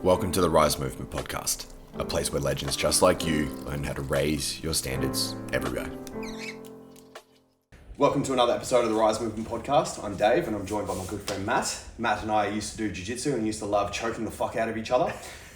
Welcome to the R.Y.S.E Movement podcast, a place where legends just like you learn how to raise your standards everywhere. Welcome to another episode of the R.Y.S.E Movement podcast. I'm Dave and I'm joined by my good friend Matt. Matt and I used to do jiu-jitsu and used to love choking the fuck out of each other.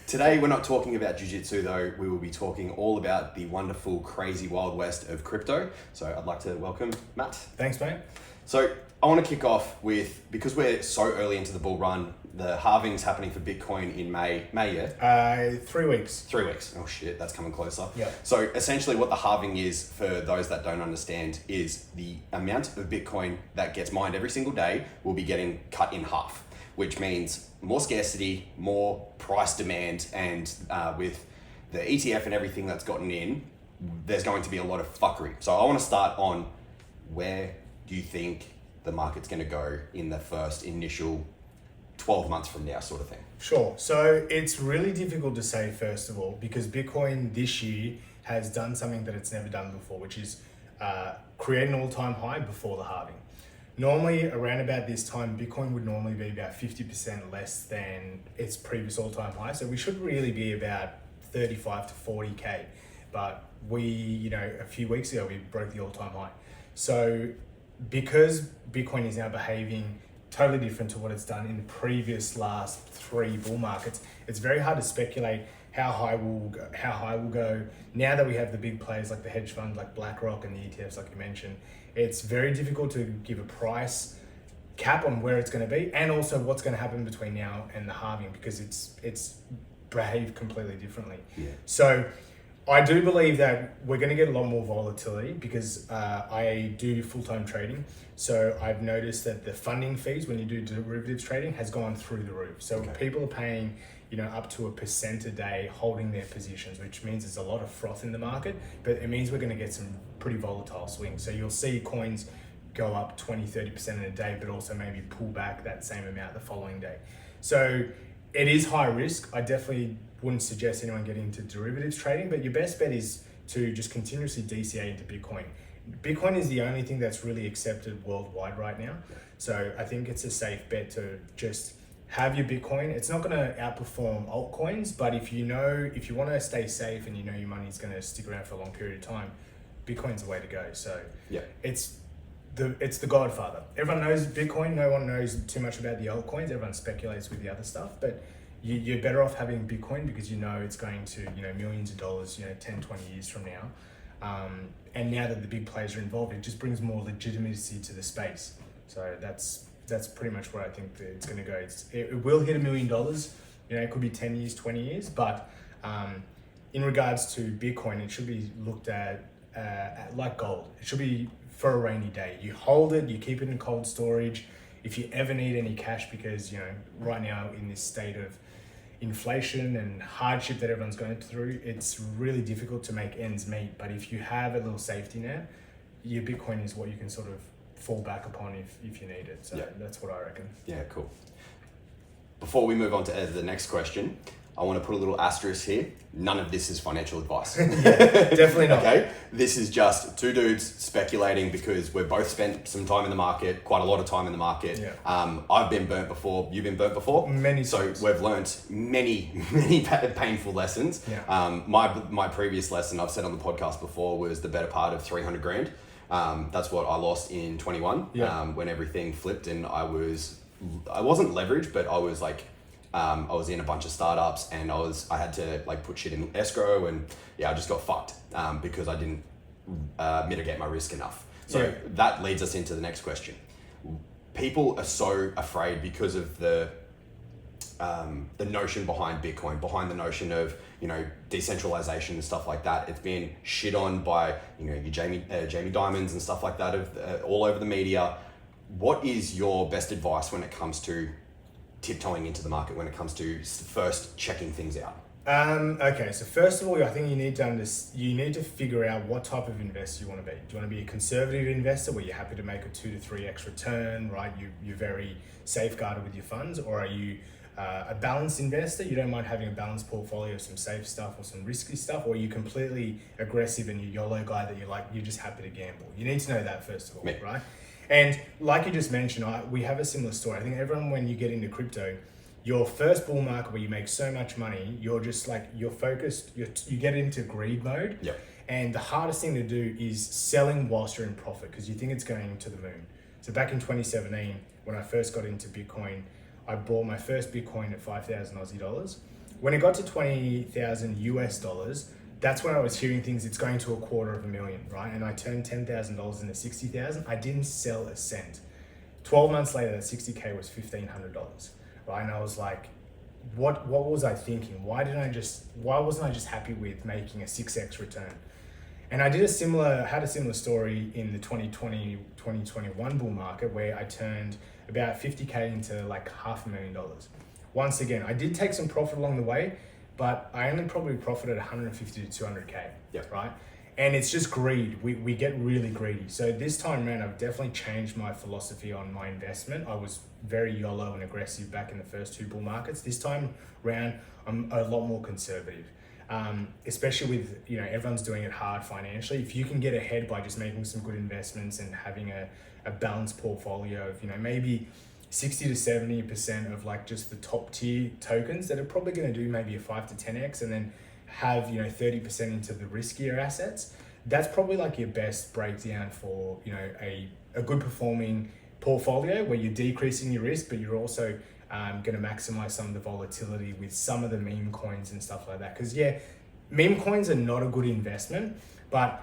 Today we're not talking about jiu-jitsu though, we will be talking all about the wonderful, crazy Wild West of crypto. So I'd like to welcome Matt. Thanks, mate. So I want to kick off with, because we're so early into the bull run, the halving's happening for Bitcoin in May, yeah? 3 weeks. 3 weeks. Oh shit, that's coming closer. Yeah. So essentially what the halving is, for those that don't understand, is the amount of Bitcoin that gets mined every single day will be getting cut in half, which means more scarcity, more price demand, and with the ETF and everything that's gotten in, there's going to be a lot of fuckery. So I want to start on, where do you think the market's going to go in the first initial 12 months from now, sort of thing? Sure. So it's really difficult to say, first of all, because Bitcoin this year has done something that it's never done before, which is create an all-time high before the halving. Normally, around about this time, Bitcoin would normally be about 50% less than its previous all-time high. So we should really be about 35 to 40K. But we, a few weeks ago, we broke the all-time high. So because Bitcoin is now behaving totally different to what it's done in the previous last three bull markets, it's very hard to speculate how high we'll go. Now that we have the big players like the hedge funds, like BlackRock, and the ETFs, like you mentioned, it's very difficult to give a price cap on where it's going to be, and also what's going to happen between now and the halving, because it's behaved completely differently. Yeah. So I do believe that we're going to get a lot more volatility, because I do full-time trading. So I've noticed that the funding fees when you do derivatives trading has gone through the roof. So people are paying, up to 1% a day holding their positions, which means there's a lot of froth in the market, but it means we're going to get some pretty volatile swings. So you'll see coins go up 20, 30% in a day, but also maybe pull back that same amount the following day. So it is high risk. I definitely wouldn't suggest anyone getting into derivatives trading, but your best bet is to just continuously DCA into Bitcoin. Bitcoin is the only thing that's really accepted worldwide right now. So I think it's a safe bet to just have your Bitcoin. It's not going to outperform altcoins, but if you want to stay safe and your money's going to stick around for a long period of time, Bitcoin's the way to go. So yeah, it's the godfather. Everyone knows Bitcoin. No one knows too much about the altcoins. Everyone speculates with the other stuff, but you're better off having Bitcoin, because it's going to millions of dollars 10, 20 years from now. And now that the big players are involved, it just brings more legitimacy to the space. So that's pretty much where I think that it's going to go. It will hit $1 million. It could be 10 years, 20 years, but in regards to Bitcoin, it should be looked at like gold. It should be for a rainy day. You hold it, you keep it in cold storage. If you ever need any cash, because right now in this state of inflation and hardship that everyone's going through, it's really difficult to make ends meet. But if you have a little safety net, your Bitcoin is what you can sort of fall back upon if you need it. So that's what I reckon. Yeah, cool. Before we move on to the next question, I want to put a little asterisk here. None of this is financial advice. Definitely not. Okay? This is just two dudes speculating, because we've both spent some time in the market, quite a lot of time in the market. Yeah. I've been burnt before. You've been burnt before. Many so times. We've learnt many painful lessons. Yeah. My previous lesson, I've said on the podcast before, was the better part of 300 grand. That's what I lost in 21. Yeah. When everything flipped, and I wasn't leveraged, but I was like, I was in a bunch of startups, and I had to put shit in escrow, and I just got fucked because I didn't mitigate my risk enough. So that leads us into the next question. People are so afraid because of the notion behind Bitcoin, behind the notion of decentralization and stuff like that. It's been shit on by your Jamie Dimons and stuff like that all over the media. What is your best advice when it comes to tiptoeing into the market, when it comes to first checking things out? Okay, so first of all, I think you need to figure out what type of investor you want to be. Do you want to be a conservative investor where you're happy to make a 2 to 3x return, right? You're very safeguarded with your funds, or are you a balanced investor? You don't mind having a balanced portfolio of some safe stuff or some risky stuff, or are you completely aggressive and you're YOLO guy that you're just happy to gamble? You need to know that first of all, right? And like you just mentioned, we have a similar story. I think everyone, when you get into crypto, your first bull market where you make so much money, you're just like, you're focused, you get into greed mode. Yep. And the hardest thing to do is selling whilst you're in profit because you think it's going to the moon. So back in 2017, when I first got into Bitcoin, I bought my first Bitcoin at 5,000 Aussie dollars. When it got to 20,000 US dollars, that's when I was hearing things, it's going to $250,000, right? And I turned $10,000 into 60,000. I didn't sell a cent. 12 months later, that 60K was $1,500, right? And I was like, what was I thinking? Why wasn't I just happy with making a 6x return? And I had a similar story in the 2020, 2021 bull market where I turned about 50K into like $500,000. Once again, I did take some profit along the way, but I only probably profited 150 to 200K, right? And it's just greed. We get really greedy. So this time around, I've definitely changed my philosophy on my investment. I was very YOLO and aggressive back in the first two bull markets. This time around, I'm a lot more conservative. Especially with, everyone's doing it hard financially. If you can get ahead by just making some good investments and having a balanced portfolio of, maybe 60 to 70% of like just the top tier tokens that are probably going to do maybe a 5 to 10x, and then have 30% into the riskier assets, that's probably like your best breakdown for a good performing portfolio where you're decreasing your risk, but you're also going to maximize some of the volatility with some of the meme coins and stuff like that. Because meme coins are not a good investment, but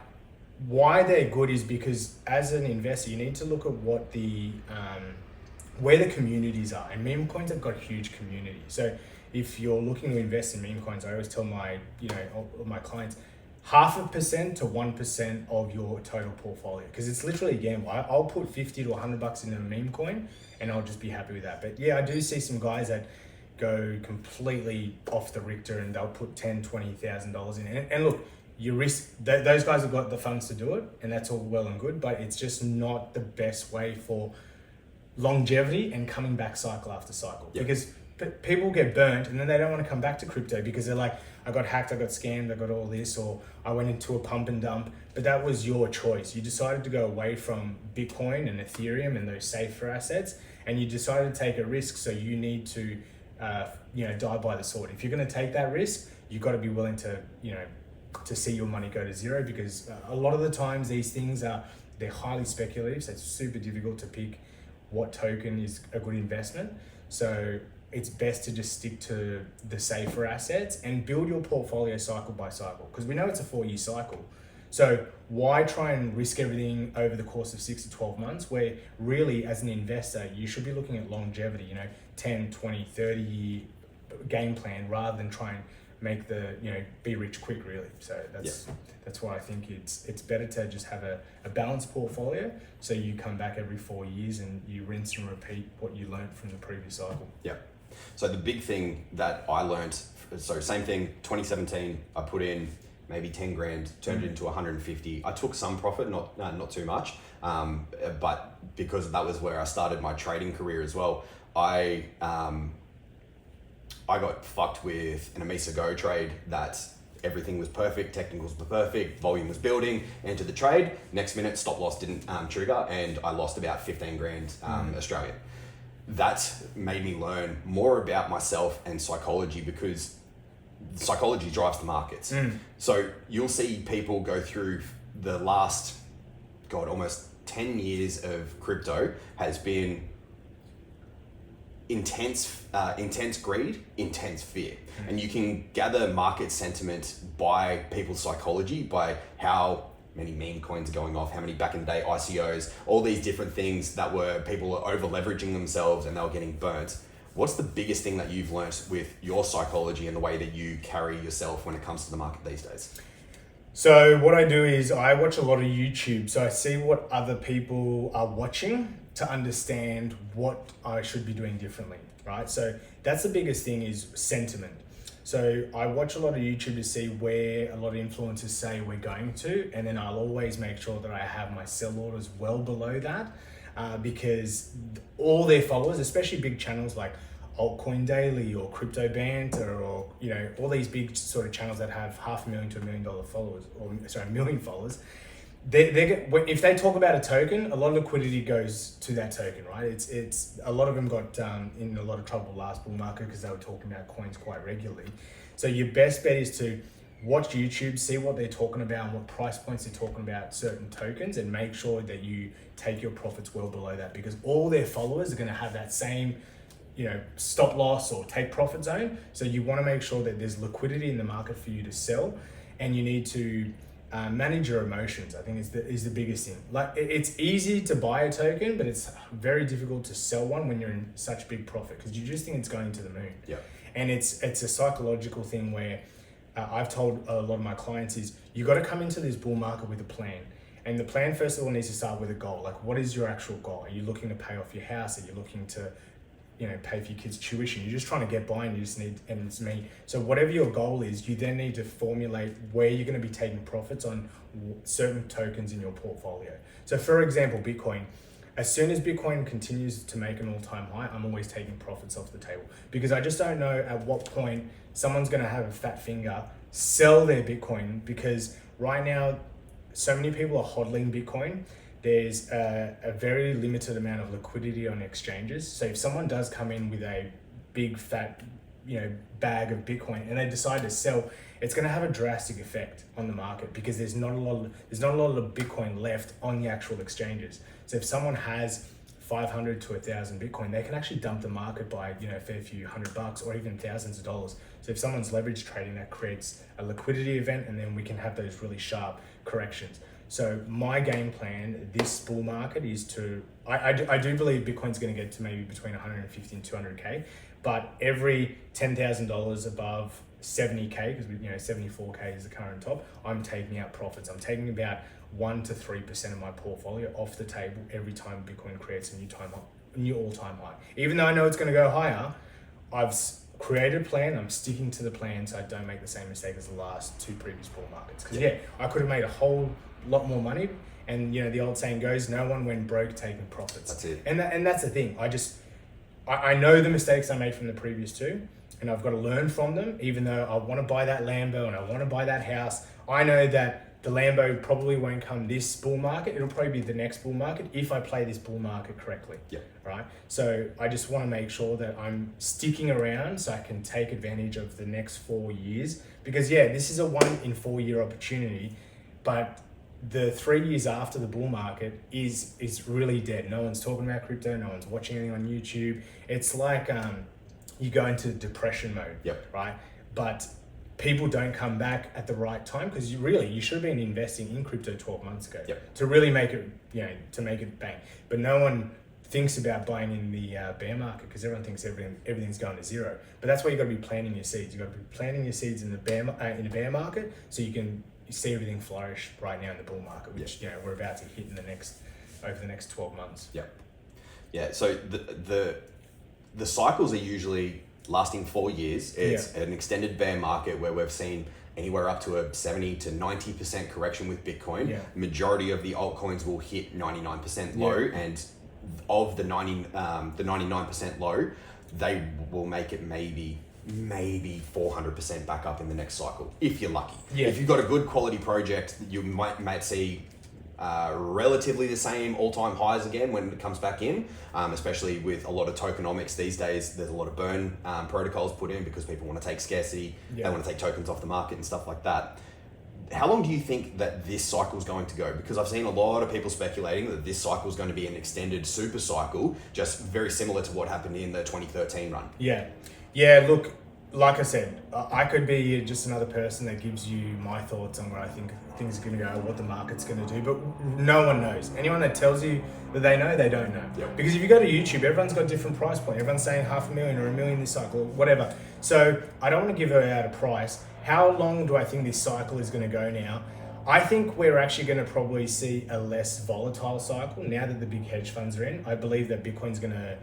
why they're good is because as an investor, you need to look at what where the communities are, and meme coins have got a huge community. So if you're looking to invest in meme coins, I always tell my clients, 0.5% to 1% of your total portfolio, because it's literally a gamble. I'll put 50 to $100 in a meme coin and I'll just be happy with that. But I do see some guys that go completely off the Richter and they'll put $10,000-$20,000 in it. And look, you risk, those guys have got the funds to do it, and that's all well and good, but it's just not the best way for longevity and coming back cycle after cycle. Because people get burnt and then they don't want to come back to crypto because they're like, I got hacked, I got scammed, I got all this, or I went into a pump and dump. But that was your choice. You decided to go away from Bitcoin and Ethereum and those safer assets, and you decided to take a risk. So you need to, die by the sword. If you're going to take that risk, you've got to be willing to, to see your money go to zero, because a lot of the times these things they're highly speculative. So it's super difficult to pick what token is a good investment. So it's best to just stick to the safer assets and build your portfolio cycle by cycle, because we know it's a 4-year cycle. So why try and risk everything over the course of 6 to 12 months, where really as an investor, you should be looking at longevity, 10, 20, 30 year game plan, rather than try and make be rich quick, really. So that's why I think it's better to just have a balanced portfolio, so you come back every 4 years and you rinse and repeat what you learned from the previous cycle. So the big thing that I learned, so same thing, 2017, I put in maybe 10 grand, turned it into 150. I took some profit, not too much, but because that was where I started my trading career as well. I got fucked with an Amisa Go trade that everything was perfect, technicals were perfect, volume was building, entered the trade, next minute stop loss didn't trigger, and I lost about 15 grand Australian. That made me learn more about myself and psychology, because psychology drives the markets. So you'll see people go through the last, almost 10 years of crypto has been intense greed, intense fear. And you can gather market sentiment by people's psychology, by how many meme coins are going off, how many back in the day ICOs, all these different things that were people over leveraging themselves and they were getting burnt. What's the biggest thing that you've learnt with your psychology and the way that you carry yourself when it comes to the market these days? So what I do is I watch a lot of YouTube. So I see what other people are watching to understand what I should be doing differently, right? So that's the biggest thing, is sentiment. So I watch a lot of YouTube to see where a lot of influencers say we're going to, and then I'll always make sure that I have my sell orders well below that, because all their followers, especially big channels like Altcoin Daily or Crypto Banter, or all these big sort of channels that have 500,000 to $1 million followers, or sorry, 1 million followers, if they talk about a token, a lot of liquidity goes to that token, right? It's a lot of them got in a lot of trouble last bull market because they were talking about coins quite regularly. So your best bet is to watch YouTube, see what they're talking about and what price points they're talking about certain tokens, and make sure that you take your profits well below that, because all their followers are going to have that same, stop loss or take profit zone. So you want to make sure that there's liquidity in the market for you to sell, and you need to manage your emotions. I think is the biggest thing. Like, it's easy to buy a token, but it's very difficult to sell one when you're in such big profit, because you just think it's going to the moon. Yeah. And it's a psychological thing where I've told a lot of my clients is you got to come into this bull market with a plan. And the plan, first of all, needs to start with a goal. Like, what is your actual goal? Are you looking to pay off your house? Are you looking to pay for your kids' tuition? You're just trying to get by, and you just need ends meet. So whatever your goal is, you then need to formulate where you're going to be taking profits on certain tokens in your portfolio. So for example, Bitcoin. As soon as Bitcoin continues to make an all-time high, I'm always taking profits off the table, because I just don't know at what point someone's going to have a fat finger, sell their Bitcoin, because right now so many people are hodling Bitcoin. There's a very limited amount of liquidity on exchanges. So if someone does come in with a big fat, bag of Bitcoin and they decide to sell, it's going to have a drastic effect on the market, because there's not a lot of Bitcoin left on the actual exchanges. So if someone has 500 to 1,000 Bitcoin, they can actually dump the market by a fair few $100 or even thousands of dollars. So if someone's leverage trading, that creates a liquidity event, and then we can have those really sharp corrections. So my game plan this bull market is to, I do believe Bitcoin's going to get to maybe between 150 and 200K, but every $10,000 above 70K, because 74K is the current top, I'm taking out profits. I'm taking about 1 to 3% of my portfolio off the table every time Bitcoin creates a new all-time high. Even though I know it's going to go higher, I've created a plan. I'm sticking to the plan, so I don't make the same mistake as the last two previous bull markets. Because I could have made a whole lot more money, and the old saying goes, no one went broke taking profits. That's it. And that's the thing. I know the mistakes I made from the previous two, and I've got to learn from them. Even though I want to buy that Lambo and I want to buy that house, I know that the Lambo probably won't come this bull market. It'll probably be the next bull market if I play this bull market correctly. Yeah. Right. So I just want to make sure that I'm sticking around so I can take advantage of the next 4 years, because this is a 1 in 4 year opportunity, but the 3 years after the bull market is really dead. No one's talking about crypto. No one's watching anything on YouTube. It's like you go into depression mode. Yep. Right. But people don't come back at the right time, because you should have been investing in crypto 12 months ago. Yep. To really make it, to make it bang. But no one thinks about buying in the bear market, because everyone thinks everything's going to zero. But that's why you got to be planting your seeds. You got to be planting your seeds in the bear market, so you can see everything flourish right now in the bull market, which we're about to hit over the next 12 months. Yeah. Yeah. So the cycles are usually lasting 4 years. It's an extended bear market where we've seen anywhere up to a 70 to 90% correction with Bitcoin. Yeah. Majority of the altcoins will hit 99% low, and of the 99% low, they will make it maybe 400% back up in the next cycle, if you're lucky. Yeah. If you've got a good quality project, you might see relatively the same all-time highs again when it comes back in, especially with a lot of tokenomics these days. There's a lot of burn protocols put in because people want to take scarcity, they want to take tokens off the market and stuff like that. How long do you think that this cycle is going to go? Because I've seen a lot of people speculating that this cycle is going to be an extended super cycle, just very similar to what happened in the 2013 run. Yeah, look, like I said, I could be just another person that gives you my thoughts on where I think things are going to go, what the market's going to do, but no one knows. Anyone that tells you that they know, they don't know. Yep. Because if you go to YouTube, everyone's got a different price point. Everyone's saying 500,000 or $1 million this cycle, whatever. So I don't want to give out a price. How long do I think this cycle is going to go now? I think we're actually going to probably see a less volatile cycle now that the big hedge funds are in. I believe that Bitcoin's going to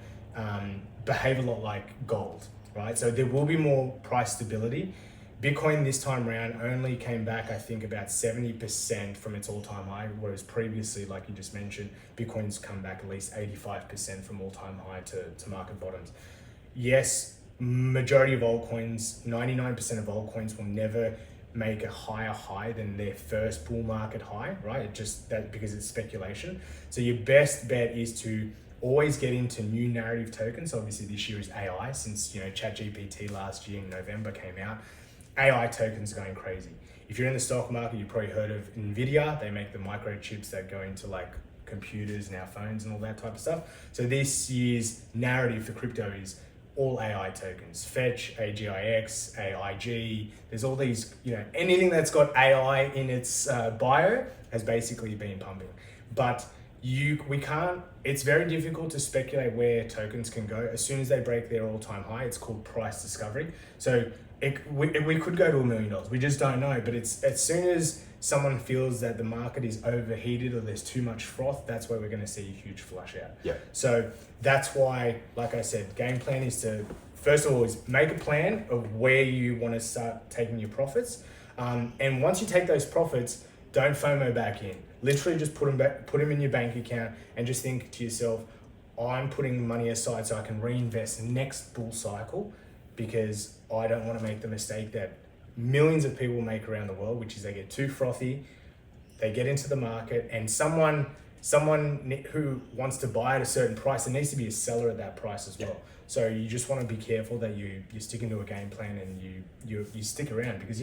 behave a lot like gold, right? So there will be more price stability. Bitcoin this time around only came back, I think, about 70% from its all-time high, whereas previously, like you just mentioned, Bitcoin's come back at least 85% from all-time high to market bottoms. Yes, majority of altcoins, 99% of altcoins will never make a higher high than their first bull market high, right? It just that because it's speculation. So your best bet is to always get into new narrative tokens. So obviously this year is AI, since ChatGPT last year in November came out. AI tokens are going crazy. If you're in the stock market, you've probably heard of Nvidia. They make the microchips that go into like computers and our phones and all that type of stuff. So this year's narrative for crypto is all AI tokens. Fetch, AGIX, AIG. There's all these, anything that's got AI in its bio has basically been pumping. But it's very difficult to speculate where tokens can go. As soon as they break their all-time high, it's called price discovery. So we could go to $1 million. We just don't know. But it's as soon as someone feels that the market is overheated or there's too much froth, that's where we're going to see a huge flush out. Yeah. So that's why, like I said, game plan is to, first of all, is make a plan of where you want to start taking your profits. And once you take those profits, don't FOMO back in. Literally just put them in your bank account and just think to yourself, I'm putting money aside so I can reinvest next bull cycle, because I don't want to make the mistake that millions of people make around the world, which is they get too frothy, they get into the market, and someone who wants to buy at a certain price, there needs to be a seller at that price as well. Yeah. So you just want to be careful that you stick into a game plan and you stick around, because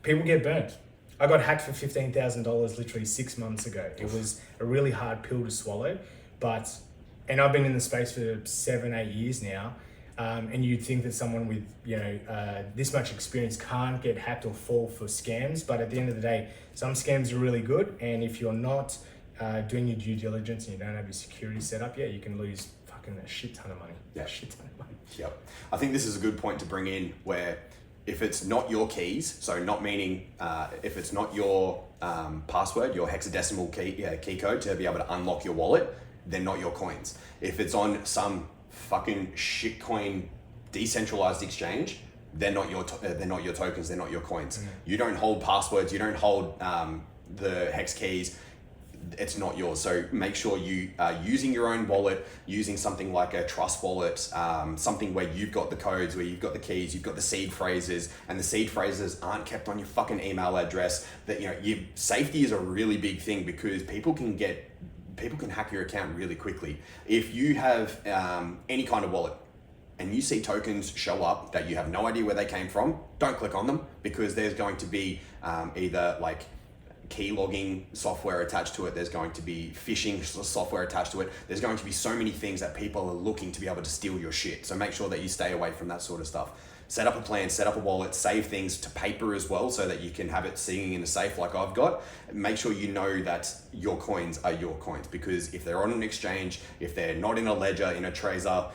people get burnt. I got hacked for $15,000 literally 6 months ago. It was a really hard pill to swallow, and I've been in the space for 7-8 years now. And you'd think that someone with this much experience can't get hacked or fall for scams, but at the end of the day, some scams are really good, and if you're not doing your due diligence and you don't have your security set up, you can lose fucking a shit ton of money. Yeah, a shit ton of money. Yep. I think this is a good point to bring in, where if it's not your keys, so not meaning if it's not your password, your hexadecimal key code to be able to unlock your wallet, they're not your coins. If it's on some fucking shitcoin decentralized exchange, they're not your tokens, they're not your coins. You don't hold passwords, you don't hold the hex keys, it's not yours. So make sure you are using your own wallet, using something like a trust wallet, something where you've got the codes, where you've got the keys, you've got the seed phrases, and the seed phrases aren't kept on your fucking email address. That your safety is a really big thing, because people can hack your account really quickly. If you have any kind of wallet and you see tokens show up that you have no idea where they came from, don't click on them, because there's going to be either like key logging software attached to it, there's going to be phishing software attached to it, there's going to be so many things that people are looking to be able to steal your shit. So make sure that you stay away from that sort of stuff. Set up a plan, set up a wallet, save things to paper as well, so that you can have it sitting in a safe like I've got. Make sure you know that your coins are your coins, because if they're on an exchange, if they're not in a ledger, in a Trezor,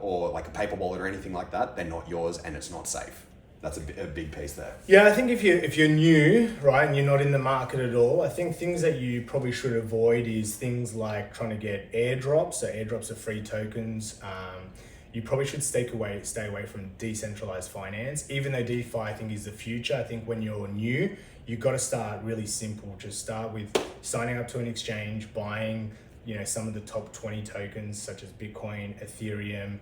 or like a paper wallet or anything like that, they're not yours and it's not safe. That's a big piece there. Yeah, I think if you're new, right, and you're not in the market at all, I think things that you probably should avoid is things like trying to get airdrops. So airdrops are free tokens. You probably should stay away from decentralized finance. Even though DeFi, I think, is the future, I think when you're new, you've got to start really simple. Just start with signing up to an exchange, buying, some of the top 20 tokens such as Bitcoin, Ethereum,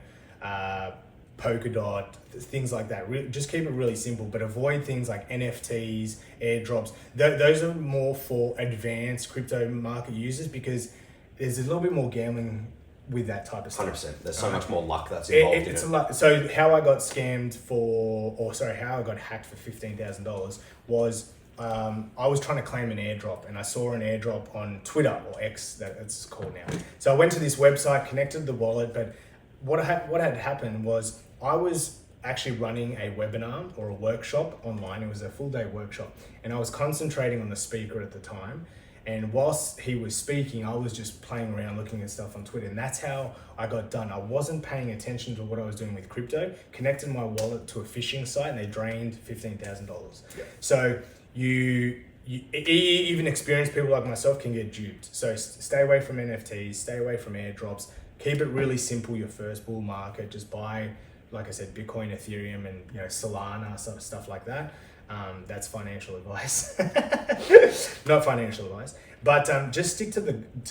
Polkadot, things like that. Just keep it really simple, but avoid things like NFTs, airdrops. Those are more for advanced crypto market users, because there's a little bit more gambling with that type of stuff. 100%. There's so much more luck that's involved in it. A lot. So how I got how I got hacked for $15,000 was I was trying to claim an airdrop, and I saw an airdrop on Twitter, or X, that it's called now. So I went to this website, connected the wallet, but what had happened was I was actually running a webinar or a workshop online. It was a full day workshop, and I was concentrating on the speaker at the time. And whilst he was speaking, I was just playing around looking at stuff on Twitter, and that's how I got done. I wasn't paying attention to what I was doing with crypto, connected my wallet to a phishing site, and they drained $15,000. Yeah. So even experienced people like myself can get duped. So stay away from NFTs, stay away from airdrops, keep it really simple. Your first bull market, just buy, like I said, Bitcoin, Ethereum, and Solana, stuff like that. That's financial advice. Not financial advice, but just stick to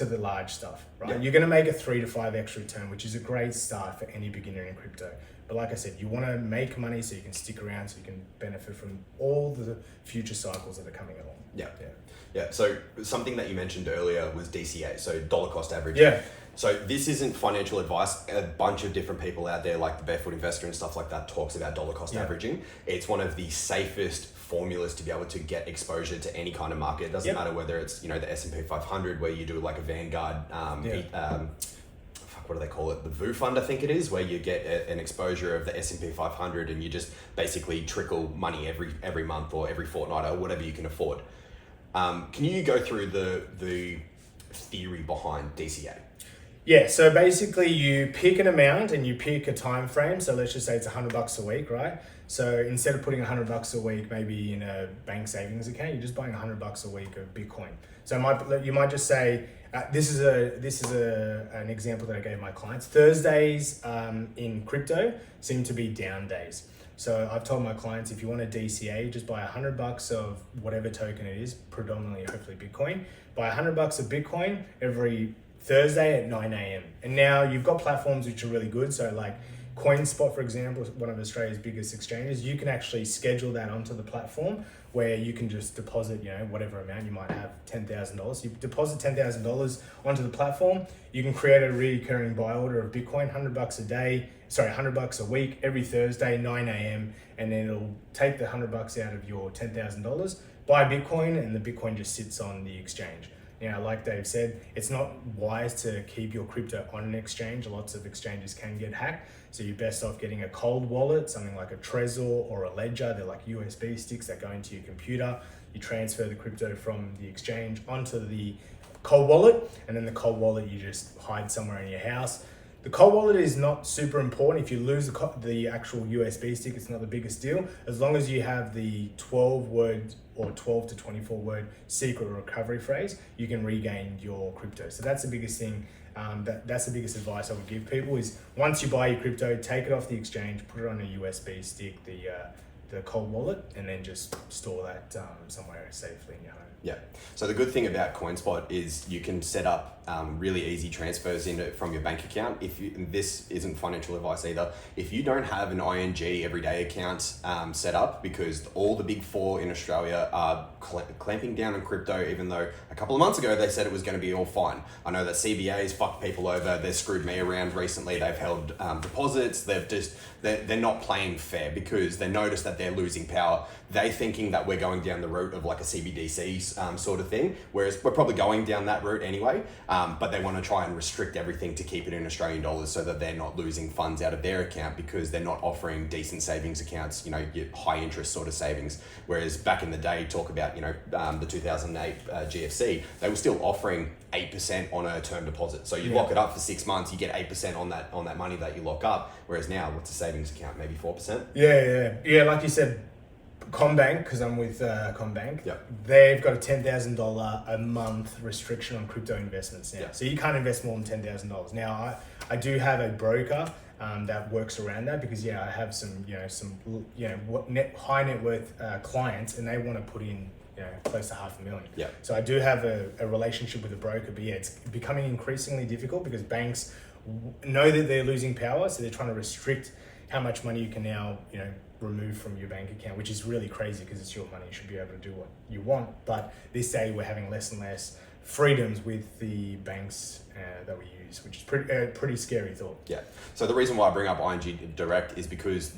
the large stuff, right? Yeah. You're going to make a 3 to 5x return, which is a great start for any beginner in crypto. But like I said, you want to make money so you can stick around, so you can benefit from all the future cycles that are coming along. Yeah. So something that you mentioned earlier was DCA, so dollar cost averaging. Yeah. So this isn't financial advice. A bunch of different people out there, like the Barefoot Investor and stuff like that, talks about dollar cost averaging. It's one of the safest formulas to be able to get exposure to any kind of market. It doesn't matter whether it's, you know, the S&P 500, where you do like a Vanguard, what do they call it? The VU fund, I think it is, where you get an exposure of the S&P 500 and you just basically trickle money every month or every fortnight or whatever you can afford. Can you go through the theory behind DCA? Yeah, so basically you pick an amount and you pick a time frame. So let's just say it's $100 a week, right? So instead of putting $100 a week, maybe in a bank savings account, you're just buying $100 a week of Bitcoin. So you might just say, this is an example that I gave my clients. Thursdays in crypto seem to be down days. So I've told my clients, if you want a DCA, just buy $100 of whatever token it is, predominantly hopefully Bitcoin. Buy $100 of Bitcoin every Thursday at 9 a.m. And now you've got platforms which are really good. So like CoinSpot, for example, one of Australia's biggest exchanges, you can actually schedule that onto the platform where you can just deposit, you know, whatever amount. You might have $10,000. You deposit $10,000 onto the platform. You can create a recurring buy order of Bitcoin, $100 a week, every Thursday, 9 a.m. And then it'll take the $100 out of your $10,000, buy Bitcoin, and the Bitcoin just sits on the exchange. Now, like Dave said, it's not wise to keep your crypto on an exchange. Lots of exchanges can get hacked. So you're best off getting a cold wallet, something like a Trezor or a Ledger. They're like USB sticks that go into your computer. You transfer the crypto from the exchange onto the cold wallet, and then the cold wallet you just hide somewhere in your house. The cold wallet is not super important. If you lose the actual USB stick, it's not the biggest deal. As long as you have the 12-word or 12 to 24-word secret recovery phrase, you can regain your crypto. So that's the biggest thing. That's the biggest advice I would give people is once you buy your crypto, take it off the exchange, put it on a USB stick, the cold wallet, and then just store that somewhere safely in your home. Yeah. So the good thing about CoinSpot is you can set up really easy transfers in it from your bank account. This isn't financial advice either. If you don't have an ING everyday account set up, because all the big four in Australia are clamping down on crypto, even though a couple of months ago they said it was going to be all fine. I know that CBA's fucked people over. They've screwed me around recently. They've held deposits. They're not playing fair because they notice that they're losing power. They thinking that we're going down the route of like a CBDC sort of thing, whereas we're probably going down that route anyway. But they want to try and restrict everything to keep it in Australian dollars so that they're not losing funds out of their account because they're not offering decent savings accounts, you know, your high interest sort of savings. Whereas back in the day, talk about, you know, the 2008 GFC, they were still offering 8% on a term deposit. So you lock it up for 6 months, you get 8% on that money that you lock up. Whereas now, what's a savings account? Maybe 4%? Yeah. Like you said, Combank, because I'm with Combank, they've got a $10,000 a month restriction on crypto investments now. So you can't invest more than $10,000. Now, I do have a broker that works around that because I have some high net worth clients, and they want to put in close to $500,000. Yeah. So I do have a relationship with a broker, but it's becoming increasingly difficult because banks know that they're losing power, so they're trying to restrict how much money you can now remove from your bank account, which is really crazy because it's your money. You should be able to do what you want. But this day we're having less and less freedoms with the banks that we use, which is pretty scary thought. Yeah. So the reason why I bring up ING Direct is because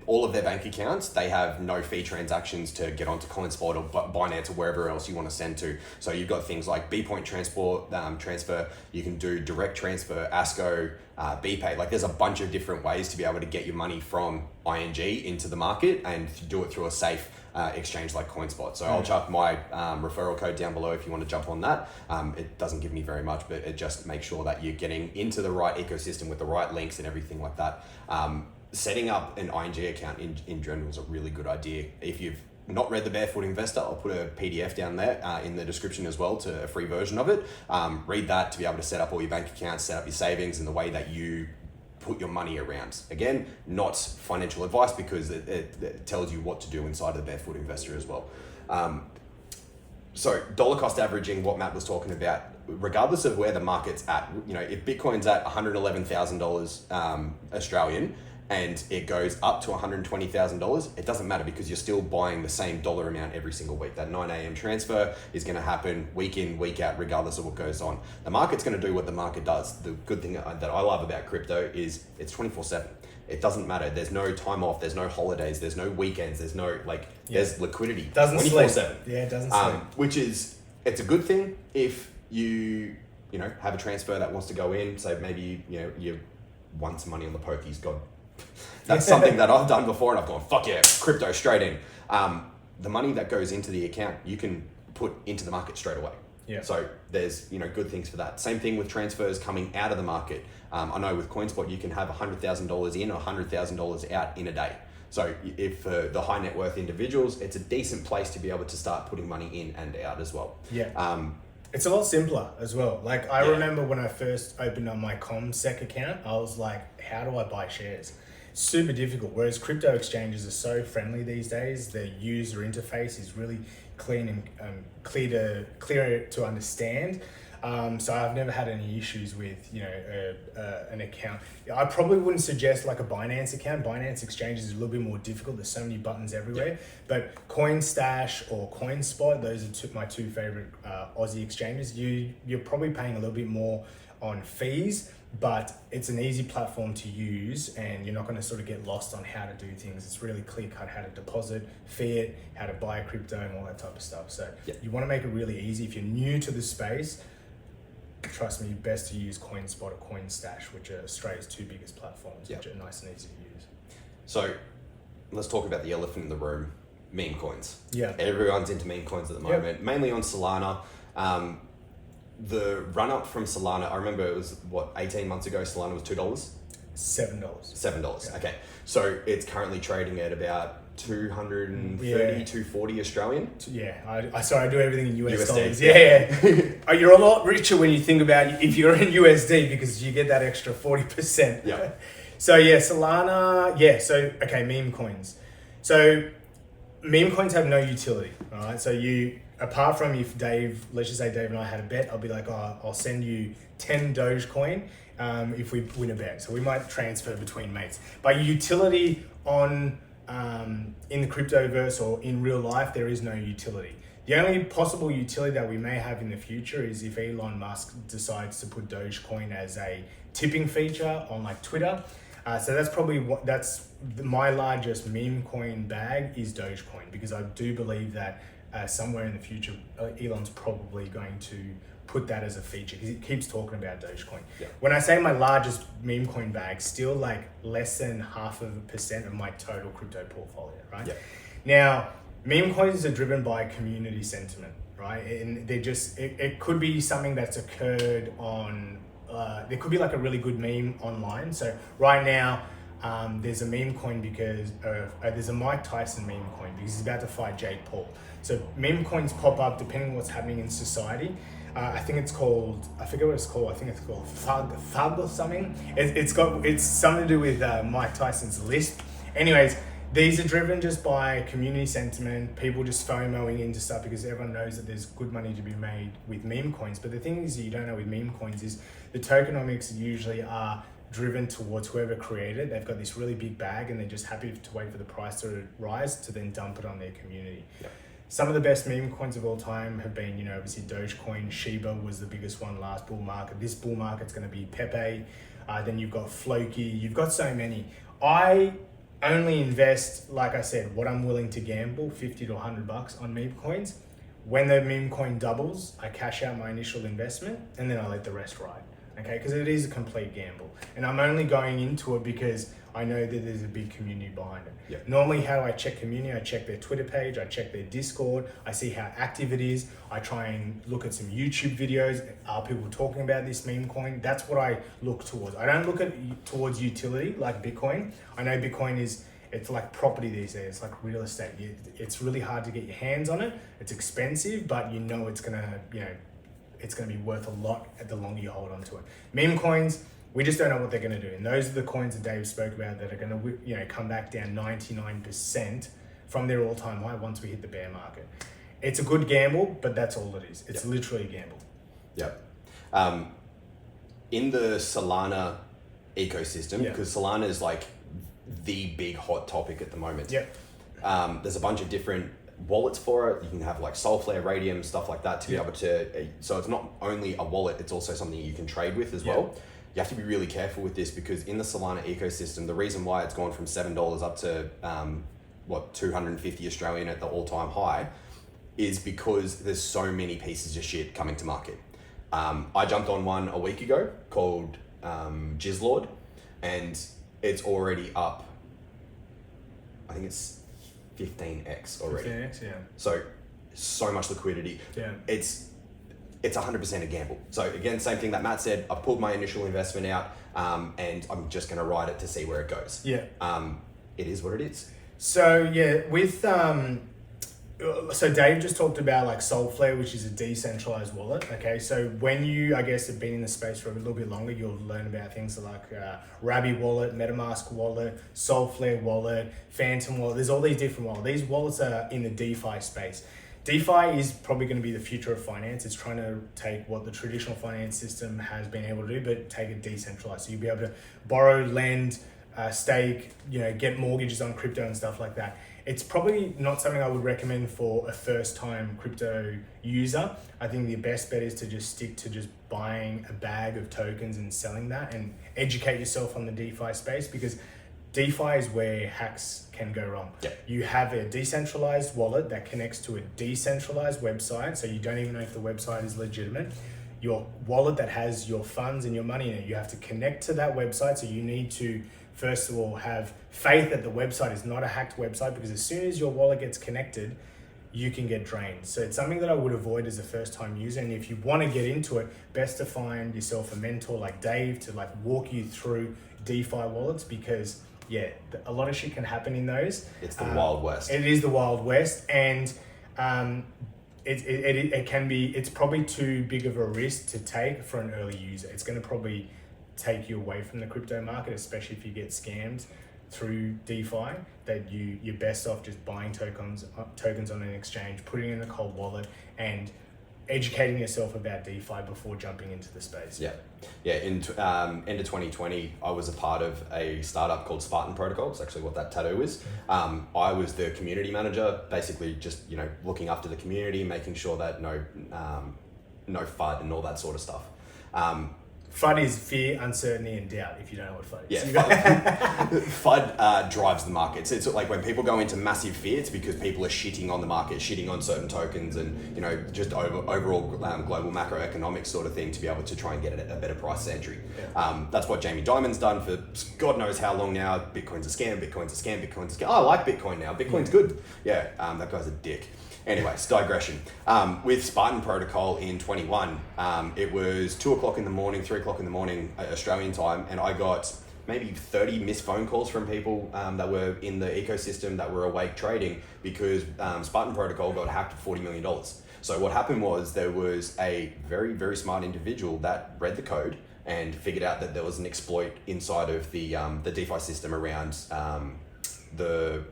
all of their bank accounts, they have no fee transactions to get onto CoinSpot or Binance or wherever else you want to send to. So you've got things like BPoint transfer. You can do direct transfer, ASCO, BPay. Like there's a bunch of different ways to be able to get your money from ING into the market and do it through a safe exchange like CoinSpot. So I'll chuck my referral code down below if you want to jump on that. It doesn't give me very much, but it just makes sure that you're getting into the right ecosystem with the right links and everything like that. Setting up an ING account in general is a really good idea. If you've not read The Barefoot Investor, I'll put a PDF down there in the description as well to a free version of it. Read that to be able to set up all your bank accounts, set up your savings in the way that you put your money around. Again, not financial advice, because it tells you what to do inside of the Barefoot Investor as well. So dollar cost averaging, what Matt was talking about, regardless of where the market's at, if Bitcoin's at $111,000 Australian and it goes up to $120,000, it doesn't matter, because you're still buying the same dollar amount every single week. That 9 a.m. transfer is going to happen week in, week out, regardless of what goes on. The market's going to do what the market does. The good thing that I love about crypto is it's 24/7. It doesn't matter. There's no time off. There's no holidays. There's no weekends. There's no there's liquidity. Doesn't 24/7. sleep. Yeah, it doesn't sleep. Which is, it's a good thing if you have a transfer that wants to go in. So maybe you want some money on the pokies. God, that's something that I've done before, and I've gone, fuck yeah, crypto straight in. The money that goes into the account, you can put into the market straight away. Yeah. So there's good things for that. Same thing with transfers coming out of the market. I know with CoinSpot you can have $100,000 in or $100,000 out in a day. So if the high net worth individuals, it's a decent place to be able to start putting money in and out as well. Yeah. It's a lot simpler as well. Like I remember when I first opened up my ComSec account, I was like, how do I buy shares? Super difficult. Whereas crypto exchanges are so friendly these days, the user interface is really clean and clear to understand. So I've never had any issues with an account. I probably wouldn't suggest like a Binance account. Binance exchanges is a little bit more difficult. There's so many buttons everywhere. But CoinStash or CoinSpot, those are my two favorite Aussie exchanges. You're probably paying a little bit more on fees, but it's an easy platform to use, and you're not going to sort of get lost on how to do things. It's really clear cut how to deposit, fiat, how to buy crypto, and all that type of stuff. So you want to make it really easy. If you're new to the space, trust me, best to use CoinSpot or CoinStash, which are Australia's two biggest platforms, which are nice and easy to use. So let's talk about the elephant in the room, meme coins. Yeah. Everyone's into meme coins at the moment, mainly on Solana. The run up from Solana, I remember it was 18 months ago, Solana was $2? $7. $7. Yeah. Okay. So it's currently trading at about 230, 240 Australian. Yeah, I do everything in US dollars. Yeah. You're a lot richer when you think about if you're in USD, because you get that extra 40%. Yeah. So Solana, meme coins. So meme coins have no utility, all right? So apart from if let's just say Dave and I had a bet, I'll be like, I'll send you 10 Dogecoin if we win a bet. So we might transfer between mates. But utility in the cryptoverse or in real life, there is no utility. The only possible utility that we may have in the future is if Elon Musk decides to put Dogecoin as a tipping feature on like Twitter. So that's probably my largest meme coin bag is Dogecoin, because I do believe that somewhere in the future, Elon's probably going to put that as a feature, because he keeps talking about Dogecoin. Yeah. When I say my largest meme coin bag, still like less than 0.5% of my total crypto portfolio, right? Yeah. Now, meme coins are driven by community sentiment, right? And they it could be something that's occurred on, there could be like a really good meme online. So right now, there's a meme coin because there's a Mike Tyson meme coin because he's about to fight Jake Paul. So meme coins pop up depending on what's happening in society. I think it's called, I forget what it's called. I think it's called Thug or something. It's something to do with Mike Tyson's lisp. Anyways, these are driven just by community sentiment, people just FOMOing into stuff because everyone knows that there's good money to be made with meme coins. But the thing is that you don't know with meme coins is the tokenomics usually are driven towards whoever created. They've got this really big bag and they're just happy to wait for the price to rise to then dump it on their community. Yep. Some of the best meme coins of all time have been, obviously Dogecoin. Shiba was the biggest one last bull market. This bull market's going to be Pepe. Then you've got Floki. You've got so many. I only invest, like I said, what I'm willing to gamble, $50 to $100 on meme coins. When the meme coin doubles, I cash out my initial investment and then I let the rest ride. Okay, because it is a complete gamble. And I'm only going into it because I know that there's a big community behind it. Yep. Normally, how do I check community? I check their Twitter page, I check their Discord, I see how active it is. I try and look at some YouTube videos. Are people talking about this meme coin? That's what I look towards. I don't look towards utility like Bitcoin. I know Bitcoin it's like property these days. It's like real estate. It's really hard to get your hands on it. It's expensive, but it's gonna be worth a lot the longer you hold on to it. Meme coins, We just don't know what they're going to do. And those are the coins that Dave spoke about that are going to, come back down 99% from their all-time high once we hit the bear market. It's a good gamble, but that's all it is. It's literally a gamble. Yep. In the Solana ecosystem, because Solana is like the big hot topic at the moment. Yep. There's a bunch of different wallets for it. You can have like Soulflare, Radium, stuff like that to be able to, so it's not only a wallet, it's also something you can trade with as well. You have to be really careful with this because in the Solana ecosystem, the reason why it's gone from $7 up to 250 Australian at the all-time high is because there's so many pieces of shit coming to market. I jumped on one a week ago called Jizzlord, and it's already up, I think it's 15x already. 15x, yeah. So much liquidity. Yeah. It's 100% a gamble. So again, same thing that Matt said, I pulled my initial investment out and I'm just going to ride it to see where it goes. Yeah. It is what it is. So yeah, with so Dave just talked about like Soulflare, which is a decentralized wallet. Okay, so when you, I guess, have been in the space for a little bit longer, you'll learn about things like R.Y.S.E wallet, MetaMask wallet, Soulflare wallet, Phantom wallet. There's all these different wallets. These wallets are in the DeFi space. DeFi is probably going to be the future of finance. It's trying to take what the traditional finance system has been able to do, but take it decentralized. So you'll be able to borrow, lend, stake, get mortgages on crypto and stuff like that. It's probably not something I would recommend for a first-time crypto user. I think the best bet is to just stick to just buying a bag of tokens and selling that and educate yourself on the DeFi space, because DeFi is where hacks can go wrong. Yeah. You have a decentralized wallet that connects to a decentralized website, so you don't even know if the website is legitimate. Your wallet that has your funds and your money in it, you have to connect to that website, so you need to first of all have faith that the website is not a hacked website, because as soon as your wallet gets connected, you can get drained. So it's something that I would avoid as a first-time user. And if you want to get into it, best to find yourself a mentor like Dave to like walk you through DeFi wallets, because a lot of shit can happen in those. It's the Wild West. It is the Wild West, and it can be. It's probably too big of a risk to take for an early user. It's going to probably take you away from the crypto market, especially if you get scammed through DeFi. That you're best off just buying tokens on an exchange, putting it in a cold wallet, and educating yourself about DeFi before jumping into the space. Yeah. In end of 2020, I was a part of a startup called Spartan Protocol. It's actually what that tattoo is. I was the community manager, basically just looking after the community, making sure that no FUD and all that sort of stuff. FUD is fear, uncertainty, and doubt, if you don't know what FUD is. FUD drives the markets. It's like when people go into massive fear, it's because people are shitting on the market, shitting on certain tokens, and just overall global macroeconomic sort of thing to be able to try and get a better price entry. That's what Jamie Dimon's done for God knows how long now. Bitcoin's a scam, Bitcoin's a scam, Bitcoin's a scam. Oh, I like Bitcoin now. Bitcoin's good. That guy's a dick. Anyways, digression. With Spartan Protocol in 21, it was 2 o'clock in the morning, 3 o'clock in the morning Australian time, and I got maybe 30 missed phone calls from people that were in the ecosystem that were awake trading because Spartan Protocol got hacked for $40 million. So what happened was there was a very, very smart individual that read the code and figured out that there was an exploit inside of the DeFi system around the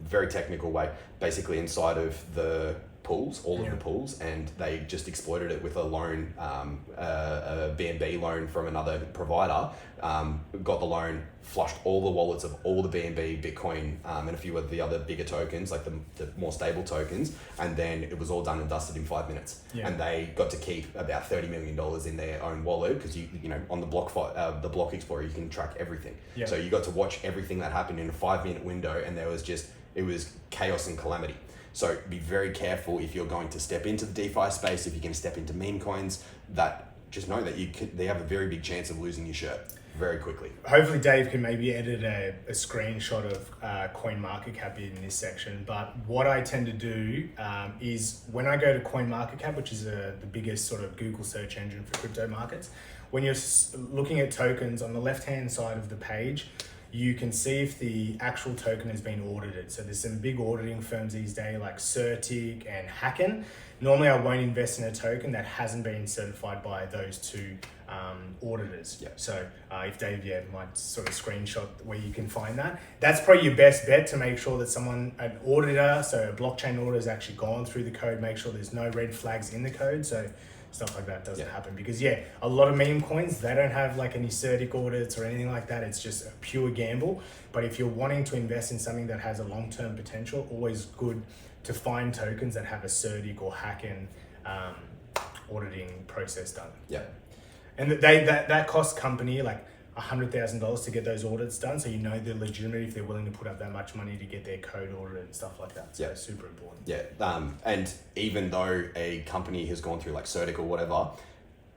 very technical way, basically inside of the pools, all of the pools, and they just exploited it with a loan, a BNB loan from another provider, got the loan, flushed all the wallets of all the BNB, Bitcoin, and a few of the other bigger tokens, like the more stable tokens, and then it was all done and dusted in 5 minutes. And they got to keep about $30 million in their own wallet, because you know on the block Explorer you can track everything. So you got to watch everything that happened in a 5-minute window, and it was chaos and calamity. So be very careful if you're going to step into the DeFi space, if you're going to step into meme coins, that just know that they have a very big chance of losing your shirt very quickly. Hopefully Dave can maybe edit a screenshot of CoinMarketCap in this section. But what I tend to do is when I go to CoinMarketCap, which is the biggest sort of Google search engine for crypto markets, when you're looking at tokens on the left-hand side of the page, you can see if the actual token has been audited. So there's some big auditing firms these days like Certic and Hacken. Normally I won't invest in a token that hasn't been certified by those two auditors. Yep. So if Dave might sort of screenshot where you can find that. That's probably your best bet to make sure that an auditor, so a blockchain auditor has actually gone through the code, make sure there's no red flags in the code. So stuff like that doesn't happen, because a lot of meme coins, they don't have like any Certic audits or anything like that. It's just a pure gamble. But if you're wanting to invest in something that has a long-term potential, always good to find tokens that have a Certic or Hacken auditing process done. Yeah. And that costs company like $100,000 to get those audits done, so you know they're legitimate if they're willing to put up that much money to get their code audited and stuff like that. So it's super important. Yeah, and even though a company has gone through like Certic or whatever,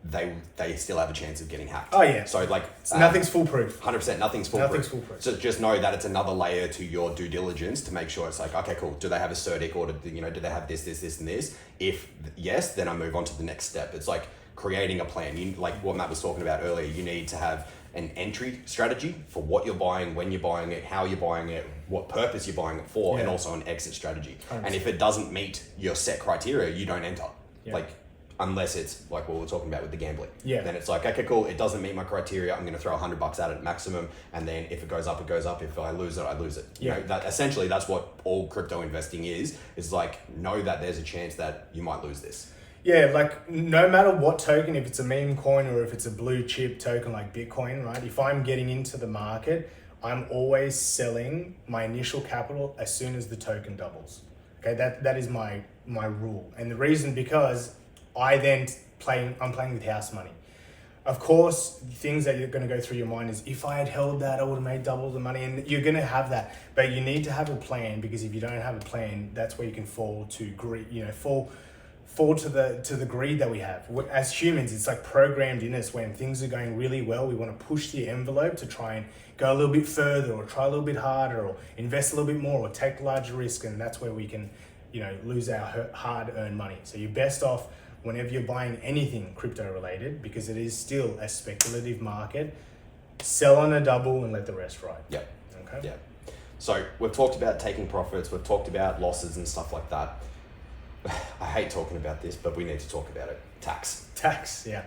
they still have a chance of getting hacked. Oh yeah. So like nothing's foolproof. 100%, nothing's foolproof. Nothing's foolproof. So just know that it's another layer to your due diligence to make sure it's like, okay, cool. Do they have a Certic or do they have this, and this? If yes, then I move on to the next step. It's like creating a plan. You, like what Matt was talking about earlier, you need to have an entry strategy for what you're buying, when you're buying it, how you're buying it, what purpose you're buying it for, and also an exit strategy. 100%. And if it doesn't meet your set criteria, you don't enter. Like, unless it's like what we're talking about with the gambling. Then it's like, okay, cool, it doesn't meet my criteria, I'm going to throw $100 at it maximum, and then if it goes up, it goes up. If I lose it, I lose it. You know, that essentially that's what all crypto investing is like, know that there's a chance that you might lose this. Yeah, like no matter what token, if it's a meme coin or if it's a blue chip token like Bitcoin, right? If I'm getting into the market, I'm always selling my initial capital as soon as the token doubles. Okay, that is my rule. And the reason, because I'm playing with house money. Of course, things that you're going to go through your mind is, if I had held that, I would have made double the money, and you're going to have that. But you need to have a plan, because if you don't have a plan, that's where you can fall to greed, fall to the greed that we have. As humans, it's like programmed in us. When things are going really well, we want to push the envelope to try and go a little bit further, or try a little bit harder, or invest a little bit more, or take larger risk, and that's where we can, lose our hard-earned money. So you're best off whenever you're buying anything crypto related, because it is still a speculative market, sell on a double and let the rest ride. Yeah. Okay. Yeah. So we've talked about taking profits, we've talked about losses and stuff like that. I hate talking about this, but we need to talk about it. Tax, yeah.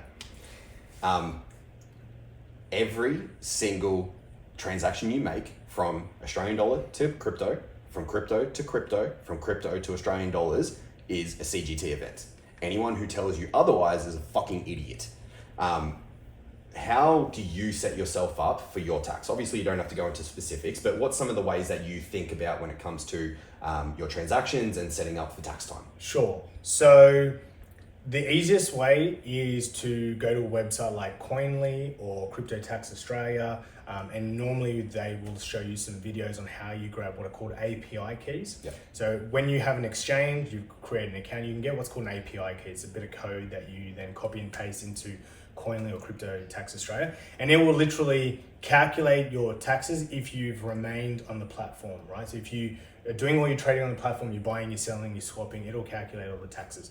Every single transaction you make, from Australian dollar to crypto, from crypto to crypto, from crypto to Australian dollars, is a CGT event. Anyone who tells you otherwise is a fucking idiot. How do you set yourself up for your tax? Obviously, you don't have to go into specifics, but what's some of the ways that you think about when it comes to your transactions and setting up for tax time? Sure. So the easiest way is to go to a website like Coinly or Crypto Tax Australia, and normally they will show you some videos on how you grab what are called API keys. Yep. So when you have an exchange, you create an account, you can get what's called an API key. It's a bit of code that you then copy and paste into Coinly or Crypto Tax Australia, and it will literally calculate your taxes if you've remained on the platform, right? So if you are doing all your trading on the platform, you're buying, you're selling, you're swapping, it'll calculate all the taxes.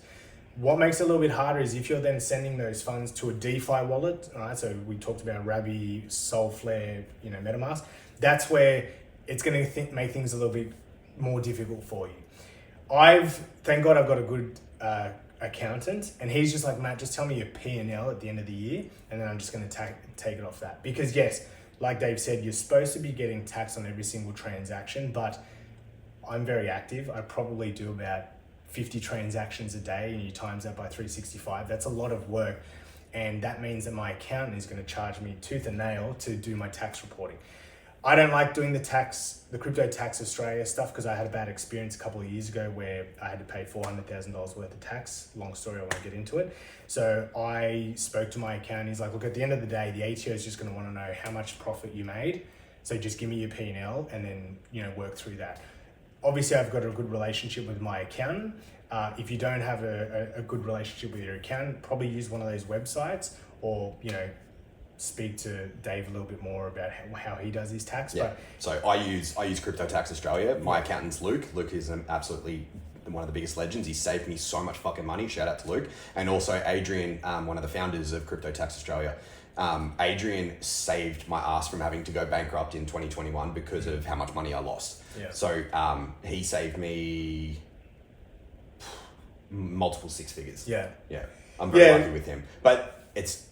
What makes it a little bit harder is if you're then sending those funds to a DeFi wallet, right? So we talked about R.Y.S.E, Solflare, MetaMask. That's where it's going to make things a little bit more difficult for you. Thank God I've got a good accountant, and he's just like, Matt, just tell me your P&L at the end of the year, and then I'm just going to take it off that. Because yes, like Dave said, you're supposed to be getting taxed on every single transaction, but I'm very active. I probably do about 50 transactions a day, and you times that by 365. That's a lot of work, and that means that my accountant is going to charge me tooth and nail to do my tax reporting. I don't like doing the Crypto Tax Australia stuff, because I had a bad experience a couple of years ago where I had to pay $400,000 worth of tax. Long story, I won't get into it. So I spoke to my accountant. He's like, look, at the end of the day, the ATO is just going to want to know how much profit you made. So just give me your P&L and then, work through that. Obviously, I've got a good relationship with my accountant. If you don't have a good relationship with your accountant, probably use one of those websites, or, speak to Dave a little bit more about how he does his tax. Yeah. So I use Crypto Tax Australia. My accountant's Luke. Luke is absolutely one of the biggest legends. He saved me so much fucking money. Shout out to Luke. And also Adrian, one of the founders of Crypto Tax Australia. Adrian saved my ass from having to go bankrupt in 2021 because of how much money I lost. Yeah. So he saved me multiple six figures. Yeah. Yeah. I'm very lucky with him. But it's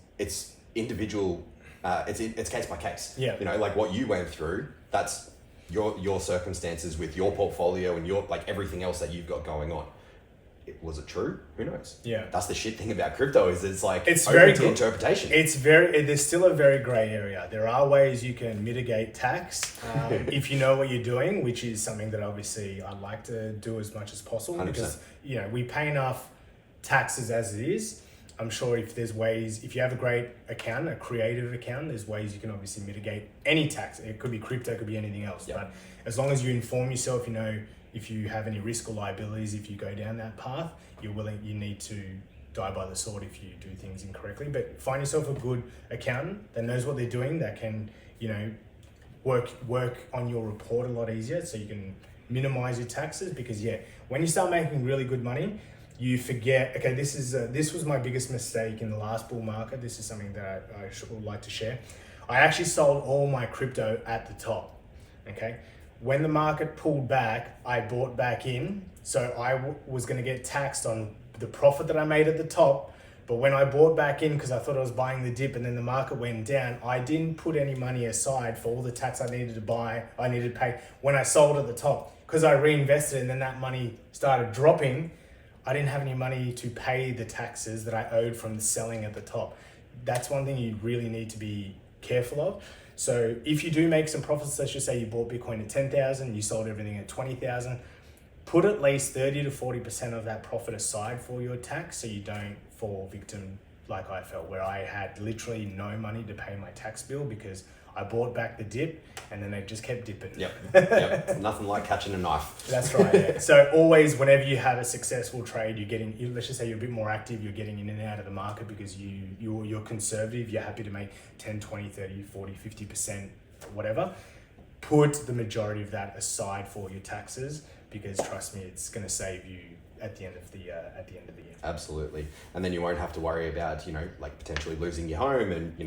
individual, it's case by case. Yeah. You know, like what you went through, that's your circumstances with your portfolio and your like everything else that you've got going on. Was it true? Who knows? Yeah. That's the shit thing about crypto is it's like it's open very to interpretation. There's still a very grey area. There are ways you can mitigate tax if you know what you're doing, which is something that obviously I'd like to do as much as possible 100%. because we pay enough taxes as it is. I'm sure if there's ways, if you have a great account, a creative account, there's ways you can obviously mitigate any tax. It could be crypto, it could be anything else. Yep. But as long as you inform yourself, if you have any risk or liabilities, if you go down that path, you need to die by the sword if you do things incorrectly. But find yourself a good accountant that knows what they're doing, that can, work on your report a lot easier so you can minimize your taxes. Because when you start making really good money, you forget, okay, this was my biggest mistake in the last bull market. This is something that I would like to share. I actually sold all my crypto at the top, okay? When the market pulled back, I bought back in. So I was going to get taxed on the profit that I made at the top. But when I bought back in, because I thought I was buying the dip and then the market went down, I didn't put any money aside for all the tax I needed to pay when I sold at the top. Because I reinvested and then that money started dropping, I didn't have any money to pay the taxes that I owed from selling at the top. That's one thing you really need to be careful of. So if you do make some profits, let's just say you bought Bitcoin at 10,000, you sold everything at 20,000, put at least 30 to 40% of that profit aside for your tax so you don't fall victim like I felt, where I had literally no money to pay my tax bill because I bought back the dip and then they just kept dipping. Yep. Nothing like catching a knife. That's right. Yeah. So always, whenever you have a successful trade, let's just say you're a bit more active, you're getting in and out of the market because you're conservative, you're happy to make 10, 20, 30, 40, 50%, whatever. Put the majority of that aside for your taxes because trust me, it's going to save you at the end of the year. Absolutely. And then you won't have to worry about, like potentially losing your home and,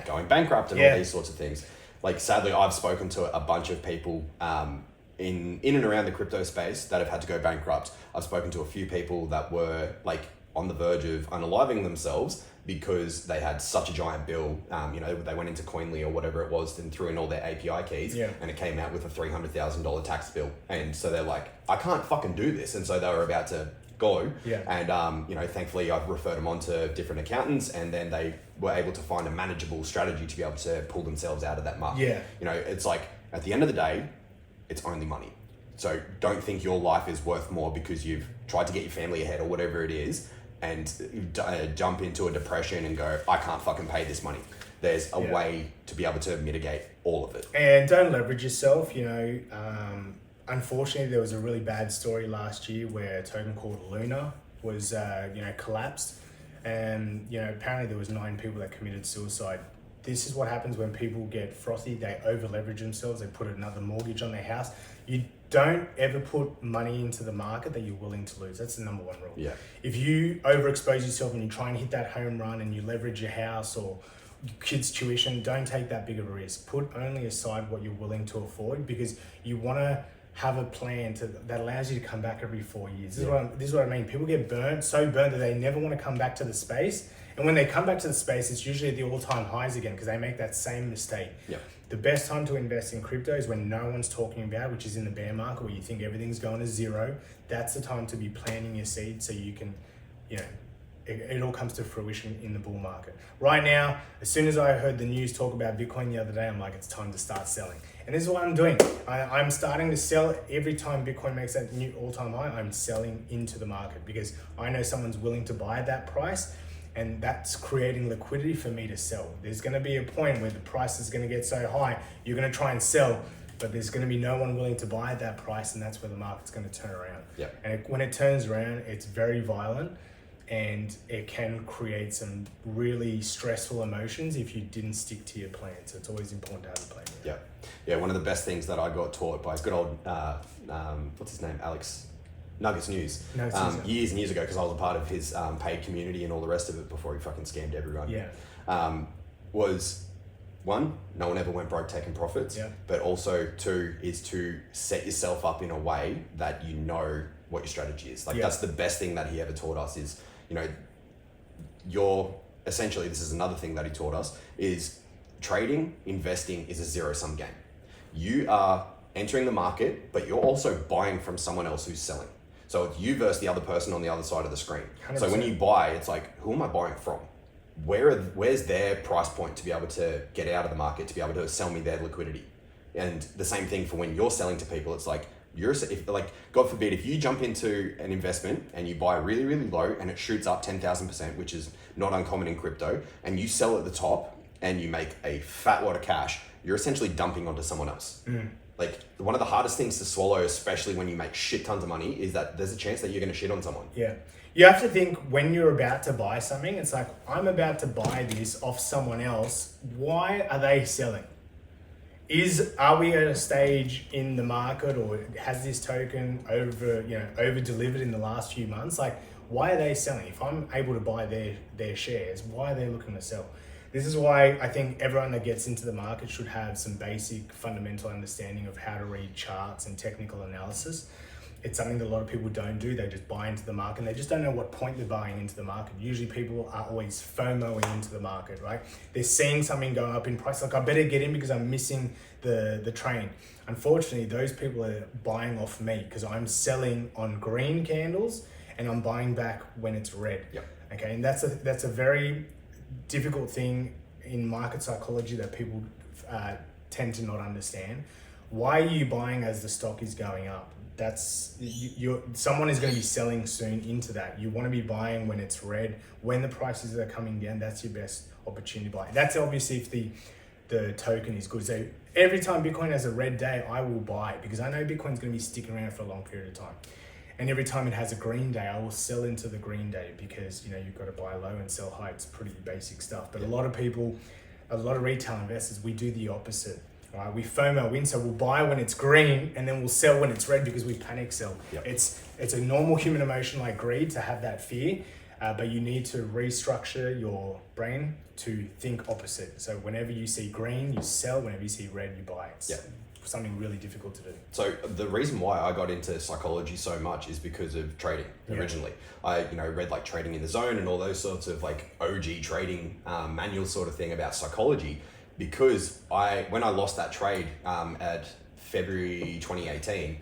going bankrupt and all these sorts of things. Like sadly, I've spoken to a bunch of people in and around the crypto space that have had to go bankrupt. I've spoken to a few people that were like on the verge of unaliving themselves because they had such a giant bill. They went into Coinly or whatever it was and threw in all their API keys and it came out with a $300,000 tax bill. And so they're like, I can't fucking do this. And so they were about to go. Yeah. And, thankfully I've referred them on to different accountants and then they were able to find a manageable strategy to be able to pull themselves out of that market. Yeah. It's like at the end of the day, it's only money. So don't think your life is worth more because you've tried to get your family ahead or whatever it is and jump into a depression and go, I can't fucking pay this money. There's a way to be able to mitigate all of it. And don't leverage yourself. Unfortunately, there was a really bad story last year where a token called Luna was, collapsed. And, apparently there was 9 people that committed suicide. This is what happens when people get frothy. They over leverage themselves. They put another mortgage on their house. You don't ever put money into the market that you're willing to lose. That's the number one rule. Yeah. If you overexpose yourself and you try and hit that home run and you leverage your house or kids' tuition, don't take that big of a risk. Put only aside what you're willing to afford because you want to have a plan that allows you to come back every 4 years. This is what I mean. People get so burnt that they never want to come back to the space. And when they come back to the space, it's usually at the all-time highs again because they make that same mistake. Yeah. The best time to invest in crypto is when no one's talking about, which is in the bear market where you think everything's going to zero. That's the time to be planting your seed so you can, it all comes to fruition in the bull market. Right now, as soon as I heard the news talk about Bitcoin the other day, I'm like, it's time to start selling. And this is what I'm doing. I'm starting to sell every time Bitcoin makes that new all-time high. I'm selling into the market because I know someone's willing to buy at that price and that's creating liquidity for me to sell. There's going to be a point where the price is going to get so high, you're going to try and sell, but there's going to be no one willing to buy at that price and that's where the market's going to turn around. Yeah. And when it turns around, it's very violent. And it can create some really stressful emotions if you didn't stick to your plan. So it's always important to have a plan. Yeah. One of the best things that I got taught by good old, what's his name? Alex Nuggets News. Years and years ago, because I was a part of his paid community and all the rest of it before he fucking scammed everyone. Yeah. was, one, no one ever went broke taking profits, Yeah. but also two is to set yourself up in a way that you know what your strategy is. Like that's the best thing that he ever taught us is, you know, essentially, this is another thing that he taught us, is trading, investing is a zero-sum game. You are entering the market, but you're also buying from someone else who's selling. So it's you versus the other person on the other side of the screen. 100%. So when you buy, it's like, who am I buying from? Where's their price point to be able to get out of the market, to be able to sell me their liquidity? And the same thing for when you're selling to people, it's like, God forbid, if you jump into an investment and you buy really, really low and it shoots up 10,000%, which is not uncommon in crypto, and you sell at the top and you make a fat wad of cash, you're essentially dumping onto someone else. Like one of the hardest things to swallow, especially when you make shit tons of money, is that there's a chance that you're going to shit on someone. Yeah. You have to think when you're about to buy something, it's like, I'm about to buy this off someone else. Why are they selling? Are we at a stage in the market, or has this token over delivered in the last few months? Like, why are they selling? If I'm able to buy their shares, why are they looking to sell? This is why I think everyone that gets into the market should have some basic fundamental understanding of how to read charts and technical analysis. It's something that a lot of people don't do. They just buy into the market and they just don't know what point they're buying into the market. Usually people are always FOMOing into the market, right? They're seeing something go up in price. Like, I better get in because I'm missing the train. Unfortunately, those people are buying off me because I'm selling on green candles and I'm buying back when it's red. Yep. Okay, and that's a very difficult thing in market psychology that people tend to not understand. Why are you buying as the stock is going up? Someone is going to be selling soon into that. You want to be buying when it's red, when the prices are coming down. That's your best opportunity to buy. That's obviously if the token is good. So every time Bitcoin has a red day, I will buy because I know Bitcoin's going to be sticking around for a long period of time. And every time it has a green day, I will sell into the green day because you've got to buy low and sell high. It's pretty basic stuff. But a lot of retail investors, we do the opposite. Right, we FOMO in, so we'll buy when it's green and then we'll sell when it's red because we panic sell. Yep. It's a normal human emotion like greed to have that fear, but you need to restructure your brain to think opposite. So whenever you see green, you sell. Whenever you see red, you buy. It's something really difficult to do. So the reason why I got into psychology so much is because of trading originally. I read like Trading in the Zone and all those sorts of like OG trading manual sort of thing about psychology. Because when I lost that trade at February 2018,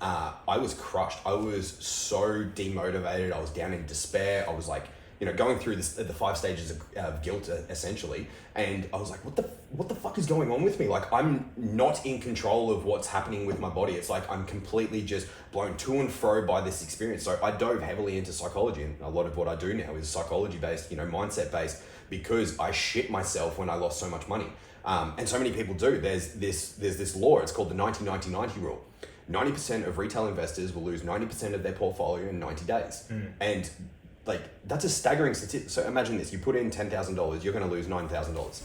I was crushed. I was so demotivated. I was down in despair. I was like, going through the 5 stages of guilt essentially. And I was like, what the fuck is going on with me? Like, I'm not in control of what's happening with my body. It's like I'm completely just blown to and fro by this experience. So I dove heavily into psychology, and a lot of what I do now is psychology based, mindset based, because I shit myself when I lost so much money. And so many people do. There's this law, it's called the 90-90-90 rule. 90% of retail investors will lose 90% of their portfolio in 90 days. And like, that's a staggering statistic. So imagine this, you put in $10,000, you're gonna lose $9,000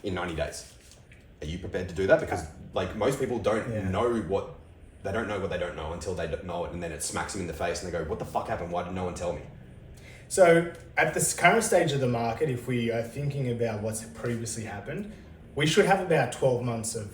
in 90 days. Are you prepared to do that? Because like most people don't know what they don't know until they don't know it, and then it smacks them in the face and they go, what the fuck happened? Why did no one tell me? So at this current stage of the market, if we are thinking about what's previously happened, we should have about 12 months of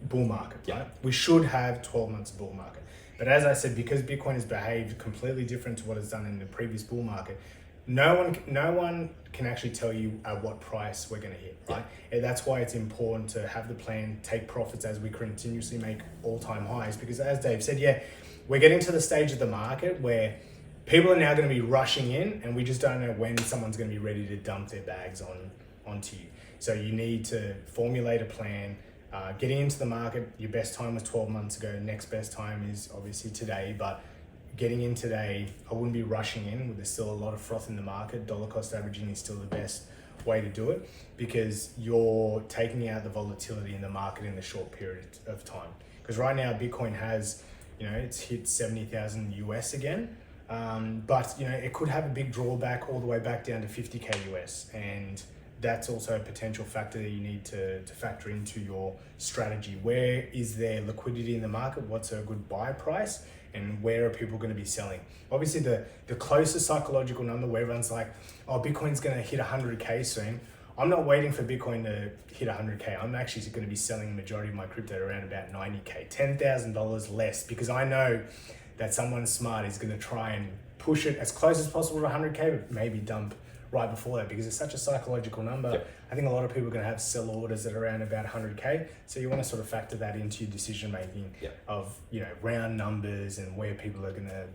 bull market, right? We should have 12 months of bull market. But as I said, because Bitcoin has behaved completely different to what it's done in the previous bull market, no one can actually tell you at what price we're going to hit, right? And that's why it's important to have the plan, take profits as we continuously make all-time highs. Because as Dave said, we're getting to the stage of the market where people are now going to be rushing in, and we just don't know when someone's going to be ready to dump their bags onto you. So you need to formulate a plan. Getting into the market, your best time was 12 months ago. Next best time is obviously today, but getting in today, I wouldn't be rushing in. There's still a lot of froth in the market. Dollar cost averaging is still the best way to do it because you're taking out the volatility in the market in the short period of time. Because right now Bitcoin has, it's hit 70,000 US again. But it could have a big drawback all the way back down to 50K US, and that's also a potential factor that you need to factor into your strategy. Where is there liquidity in the market? What's a good buy price? And where are people going to be selling? Obviously, the closest psychological number where everyone's like, oh, Bitcoin's going to hit 100K soon. I'm not waiting for Bitcoin to hit 100K. I'm actually going to be selling the majority of my crypto around about 90K, $10,000 less, because I know that someone smart is going to try and push it as close as possible to 100K, but maybe dump right before that, because it's such a psychological number. Yep. I think a lot of people are going to have sell orders at around about 100K. So you want to sort of factor that into your decision making of, round numbers and where people are going to,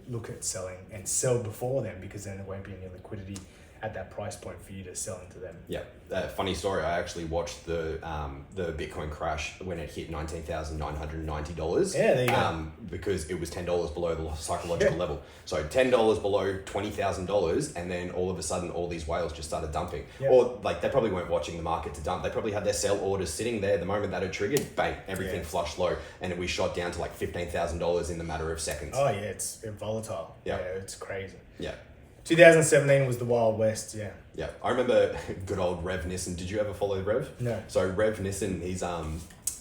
look at selling and sell before them, because then there won't be any liquidity at that price point for you to sell into them. Yeah, funny story. I actually watched the Bitcoin crash when it hit $19,990. Yeah, there you go. Because it was $10 below the psychological level. So $10 below $20,000, and then all of a sudden, all these whales just started dumping. Yeah. Or like they probably weren't watching the market to dump. They probably had their sell orders sitting there. The moment that it triggered, bang, everything flushed low, and we shot down to like $15,000 in the matter of seconds. Oh yeah, it's volatile. Yeah, it's crazy. Yeah. 2017 was the Wild West, yeah. Yeah, I remember good old Rev Nissen. Did you ever follow Rev? No. So Rev Nissen,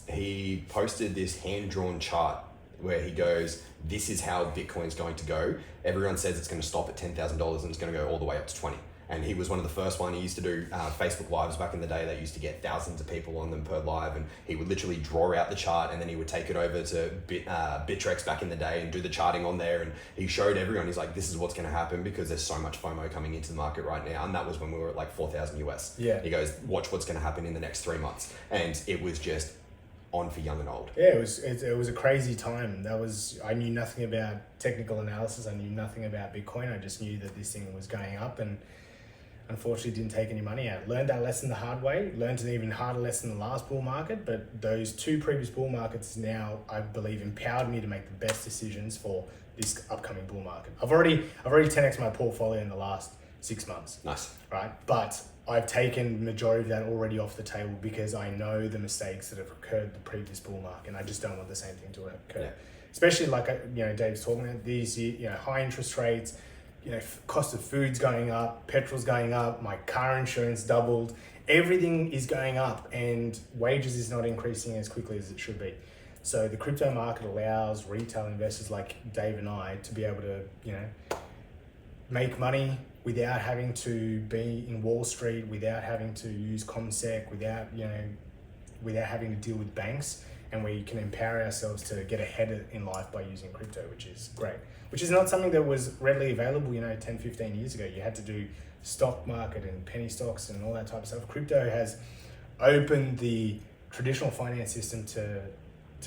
he posted this hand-drawn chart where he goes, this is how Bitcoin's going to go. Everyone says it's going to stop at $10,000 and it's going to go all the way up to 20. And he was one of the first one. He used to do Facebook Lives back in the day. They used to get thousands of people on them per live, and he would literally draw out the chart, and then he would take it over to Bittrex back in the day and do the charting on there. And he showed everyone, he's like, this is what's going to happen because there's so much FOMO coming into the market right now. And that was when we were at like 4,000 US. Yeah. He goes, watch what's going to happen in the next 3 months. And it was just on for young and old. Yeah, it was a crazy time. I knew nothing about technical analysis. I knew nothing about Bitcoin. I just knew that this thing was going up, and unfortunately didn't take any money out. Learned that lesson the hard way. Learned an even harder lesson in the last bull market, but those two previous bull markets now, I believe, empowered me to make the best decisions for this upcoming bull market. I've already 10x my portfolio in the last 6 months. Nice. Right? But I've taken the majority of that already off the table because I know the mistakes that have occurred the previous bull market, and I just don't want the same thing to occur. Yeah. Especially like, Dave's talking about these, high interest rates, cost of food's going up, petrol's going up, my car insurance doubled, everything is going up, and wages is not increasing as quickly as it should be. So the crypto market allows retail investors like Dave and I to be able to, make money without having to be in Wall Street, without having to use ComSec, without having to deal with banks, and we can empower ourselves to get ahead in life by using crypto, which is great. Which is not something that was readily available, 10, 15 years ago. You had to do stock market and penny stocks and all that type of stuff. Crypto has opened the traditional finance system to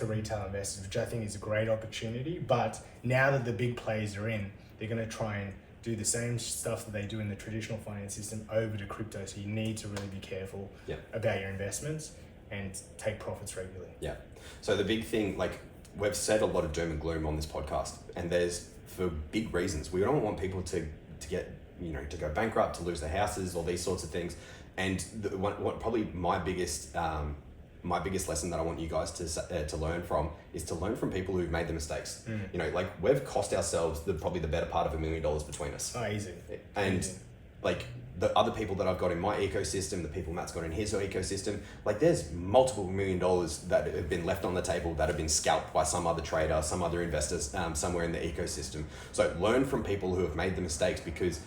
retail investors, which I think is a great opportunity. But now that the big players are in, they're going to try and do the same stuff that they do in the traditional finance system over to crypto. So you need to really be careful about your investments and take profits regularly. Yeah. So the big thing, like we've said a lot of doom and gloom on this podcast, and there's for big reasons. We don't want people to get, to go bankrupt, to lose their houses, all these sorts of things. And what probably my biggest lesson that I want you guys to learn from is to learn from people who've made the mistakes. Like we've cost ourselves probably the better part of $1 million between us. Oh, easy. And easy. Like the other people that I've got in my ecosystem, the people Matt's got in his ecosystem, like there's multiple $1 million that have been left on the table that have been scalped by some other trader, some other investors, somewhere in the ecosystem. So learn from people who have made the mistakes, because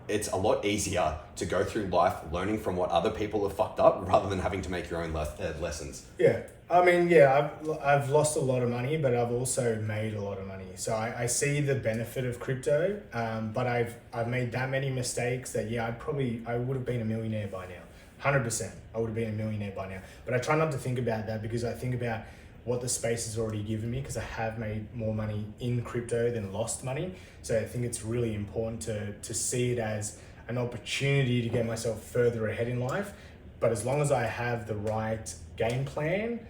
it's a lot easier to go through life learning from what other people have fucked up rather than having to make your own lessons. Yeah. I mean, yeah, I've lost a lot of money, but I've also made a lot of money. So I see the benefit of crypto, but I've made that many mistakes that, I would have been a millionaire by now. 100%. I would have been a millionaire by now. But I try not to think about that, because I think about what the space has already given me, because I have made more money in crypto than lost money. So I think it's really important to see it as an opportunity to get myself further ahead in life. But as long as I have the right game plan,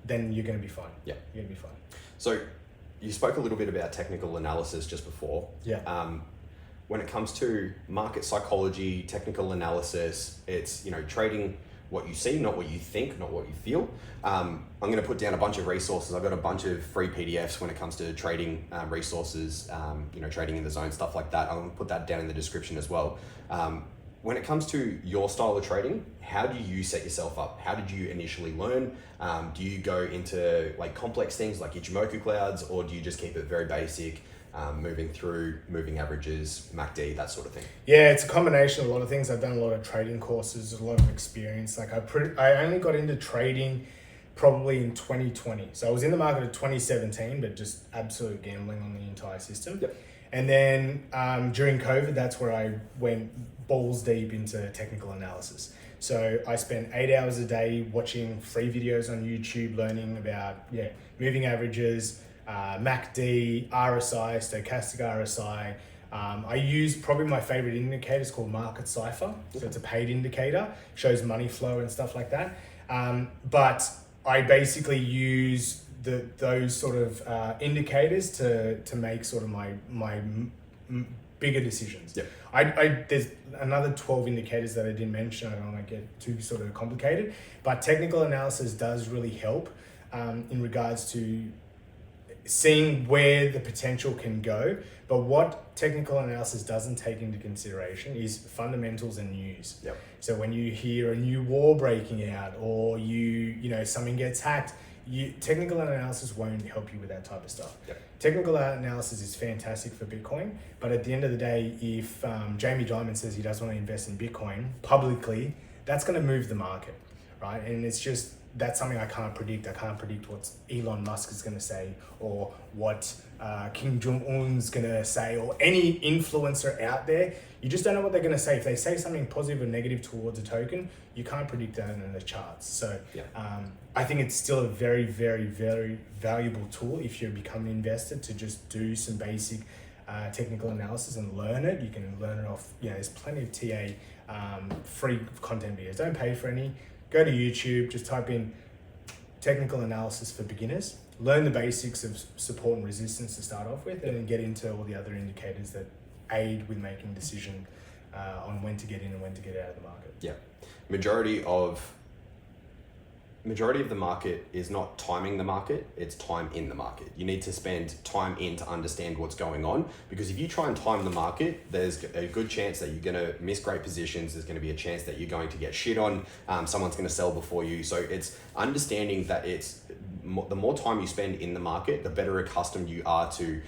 then you're going to be fine. Yeah. You're going to be fine. So you spoke a little bit about technical analysis just before. Yeah. When it comes to market psychology, technical analysis, it's, trading what you see, not what you think, not what you feel. I'm going to put down a bunch of resources. I've got a bunch of free PDFs when it comes to trading resources, trading in the zone, stuff like that. I'm going to put that down in the description as well. When it comes to your style of trading, how do you set yourself up? How did you initially learn? Do you go into like complex things like Ichimoku clouds, or do you just keep it very basic? moving through, moving averages, MACD, that sort of thing? Yeah, it's a combination of a lot of things. I've done a lot of trading courses, a lot of experience. Like I only got into trading probably in 2020. So I was in the market in 2017, but just absolute gambling on the entire system. Yep. And then during COVID, that's where I went balls deep into technical analysis. So I spent 8 hours a day watching free videos on YouTube, learning about moving averages, MACD, R.S.E, stochastic R.S.E. I use probably my favorite indicator is called Market Cipher. So it's a paid indicator, shows money flow and stuff like that. But I basically use those sort of indicators to make sort of my bigger decisions. Yep. There's another 12 indicators that I didn't mention. I don't want to get too sort of complicated, but technical analysis does really help in regards to seeing where the potential can go. But what technical analysis doesn't take into consideration is fundamentals and news. Yep. So when you hear a new war breaking out, or something gets hacked, technical analysis won't help you with that type of stuff. Yep. Technical analysis is fantastic for Bitcoin, but at the end of the day, if Jamie Dimon says he doesn't want to invest in Bitcoin publicly, that's going to move the market, right? And it's just, that's something I can't predict. I can't predict what Elon Musk is going to say, or what Kim Jong-un's going to say, or any influencer out there. You just don't know what they're going to say. If they say something positive or negative towards a token, you can't predict that in the charts. So I think it's still a very, very, very valuable tool if you become an investor, to just do some basic technical analysis and learn it. You can learn it off, there's plenty of TA free content videos. Don't pay for any. Go to YouTube, just type in technical analysis for beginners, learn the basics of support and resistance to start off with, and then get into all the other indicators that aid with making a decision on when to get in and when to get out of the market. Yeah. Majority of the market is not timing the market, it's time in the market. You need to spend time in to understand what's going on, because if you try and time the market, there's a good chance that you're going to miss great positions. There's going to be a chance that you're going to get shit on. Someone's going to sell before you. So it's understanding that the more time you spend in the market, the better accustomed you are to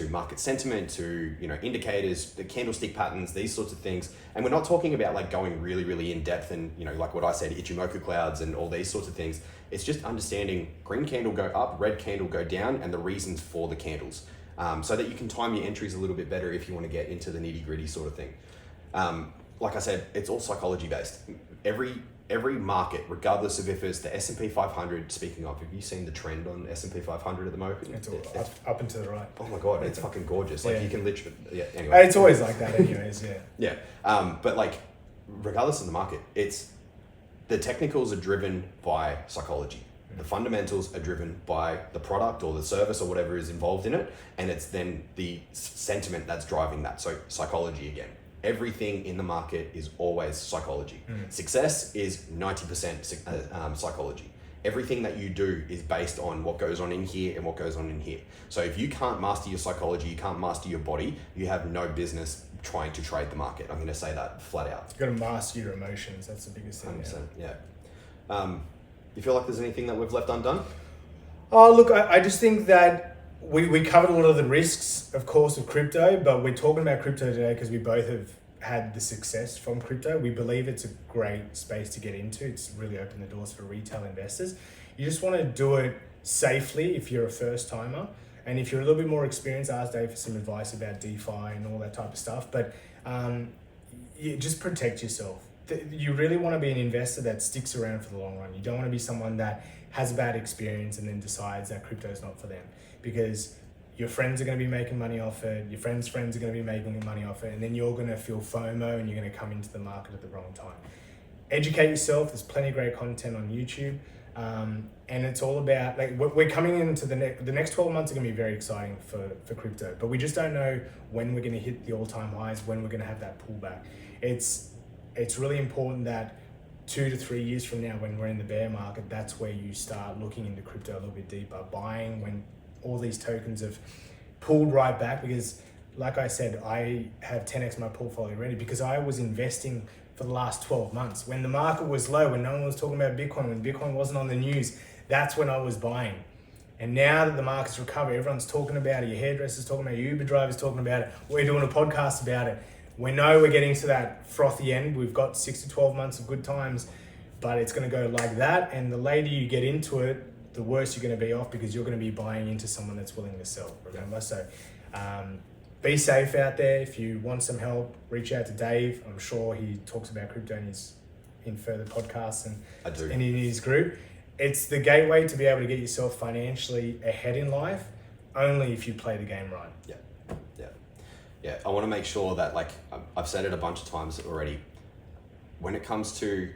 market sentiment, to indicators, the candlestick patterns, these sorts of things. And we're not talking about like going really, really in depth and like what I said, Ichimoku clouds and all these sorts of things. It's just understanding green candle go up, red candle go down, and the reasons for the candles, so that you can time your entries a little bit better if you want to get into the nitty gritty sort of thing. Like I said, it's all psychology based. Every market, regardless of if it's the S&P 500, speaking of, have you seen the trend on S&P 500 at the moment? It's all up and to the right. Oh my God, it's fucking gorgeous. Like you can literally, anyway. It's always like that anyways, Yeah, but like, regardless of the market, the technicals are driven by psychology. The fundamentals are driven by the product or the service or whatever is involved in it. And it's then the sentiment that's driving that. So psychology again. Everything in the market is always psychology. Success is 90% psychology. Everything that you do is based on what goes on in here and what goes on in here. So if you can't master your psychology, you can't master your body, you have no business trying to trade the market. I'm going to say that flat out. You've got to master your emotions. That's the biggest thing. 100%, yeah. You feel like there's anything that we've left undone? Oh, look, I just think that we covered a lot of the risks, of course, of crypto, but we're talking about crypto today because we both have had the success from crypto. We believe it's a great space to get into. It's really opened the doors for retail investors. You just want to do it safely if you're a first timer. And if you're a little bit more experienced, ask Dave for some advice about DeFi and all that type of stuff. But you just protect yourself. You really want to be an investor that sticks around for the long run. You don't want to be someone that has a bad experience and then decides that crypto is not for them, because your friends are going to be making money off it, your friends' friends are going to be making money off it, and then you're going to feel FOMO and you're going to come into the market at the wrong time. Educate yourself. There's plenty of great content on YouTube. And it's all about, like, we're coming into the next 12 months are going to be very exciting for crypto, but we just don't know when we're going to hit the all-time highs, when we're going to have that pullback. It's really important that 2 to 3 years from now, when we're in the bear market, that's where you start looking into crypto a little bit deeper, buying when all these tokens have pulled right back. Because like I said, I have 10x my portfolio already because I was investing for the last 12 months. When the market was low, when no one was talking about Bitcoin, when Bitcoin wasn't on the news, that's when I was buying. And now that the market's recovered, everyone's talking about it. Your hairdresser's talking about it. Your Uber driver's talking about it. We're doing a podcast about it. We know we're getting to that frothy end. We've got 6 to 12 months of good times, but it's going to go like that. And the later you get into it, the worse you're going to be off, because you're going to be buying into someone that's willing to sell, remember? So be safe out there. If you want some help, reach out to Dave. I'm sure he talks about crypto in further podcasts and in his group. It's the gateway to be able to get yourself financially ahead in life, only if you play the game right. Yeah. I want to make sure that, like, I've said it a bunch of times already, when it comes to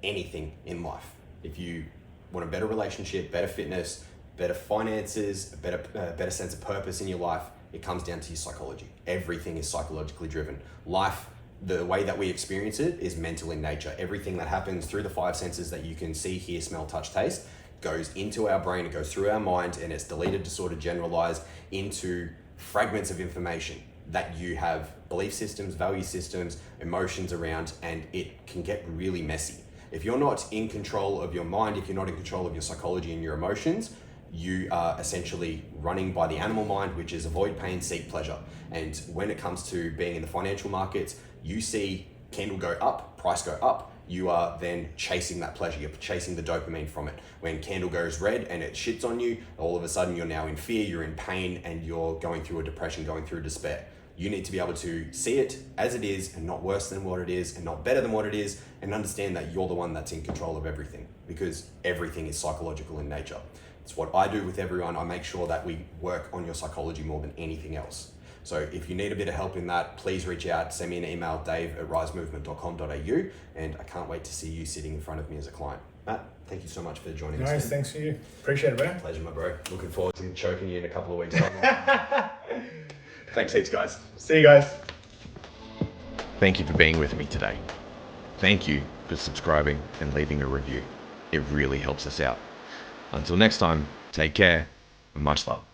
anything in life, if you want a better relationship, better fitness, better finances, a better sense of purpose in your life, it comes down to your psychology. Everything is psychologically driven. Life, the way that we experience it, is mental in nature. Everything that happens through the 5 senses that you can see, hear, smell, touch, taste, goes into our brain, it goes through our mind, and it's deleted to sort of generalize into fragments of information that you have belief systems, value systems, emotions around, and it can get really messy. If you're not in control of your mind, if you're not in control of your psychology and your emotions, you are essentially running by the animal mind, which is avoid pain, seek pleasure. And when it comes to being in the financial markets, you see candle go up, price go up, you are then chasing that pleasure. You're chasing the dopamine from it. When candle goes red and it shits on you, all of a sudden you're now in fear, you're in pain, and you're going through a depression, going through despair. You need to be able to see it as it is, and not worse than what it is, and not better than what it is, and understand that you're the one that's in control of everything, because everything is psychological in nature. It's what I do with everyone. I make sure that we work on your psychology more than anything else. So if you need a bit of help in that, please reach out, send me an email, dave@risemovement.com.au, and I can't wait to see you sitting in front of me as a client. Matt, thank you so much for joining us. Nice, thanks for you. Appreciate it, bro. Pleasure, my bro. Looking forward to choking you in a couple of weeks' time. Thanks heaps, guys. See you guys. Thank you for being with me today. Thank you for subscribing and leaving a review. It really helps us out. Until next time, take care and much love.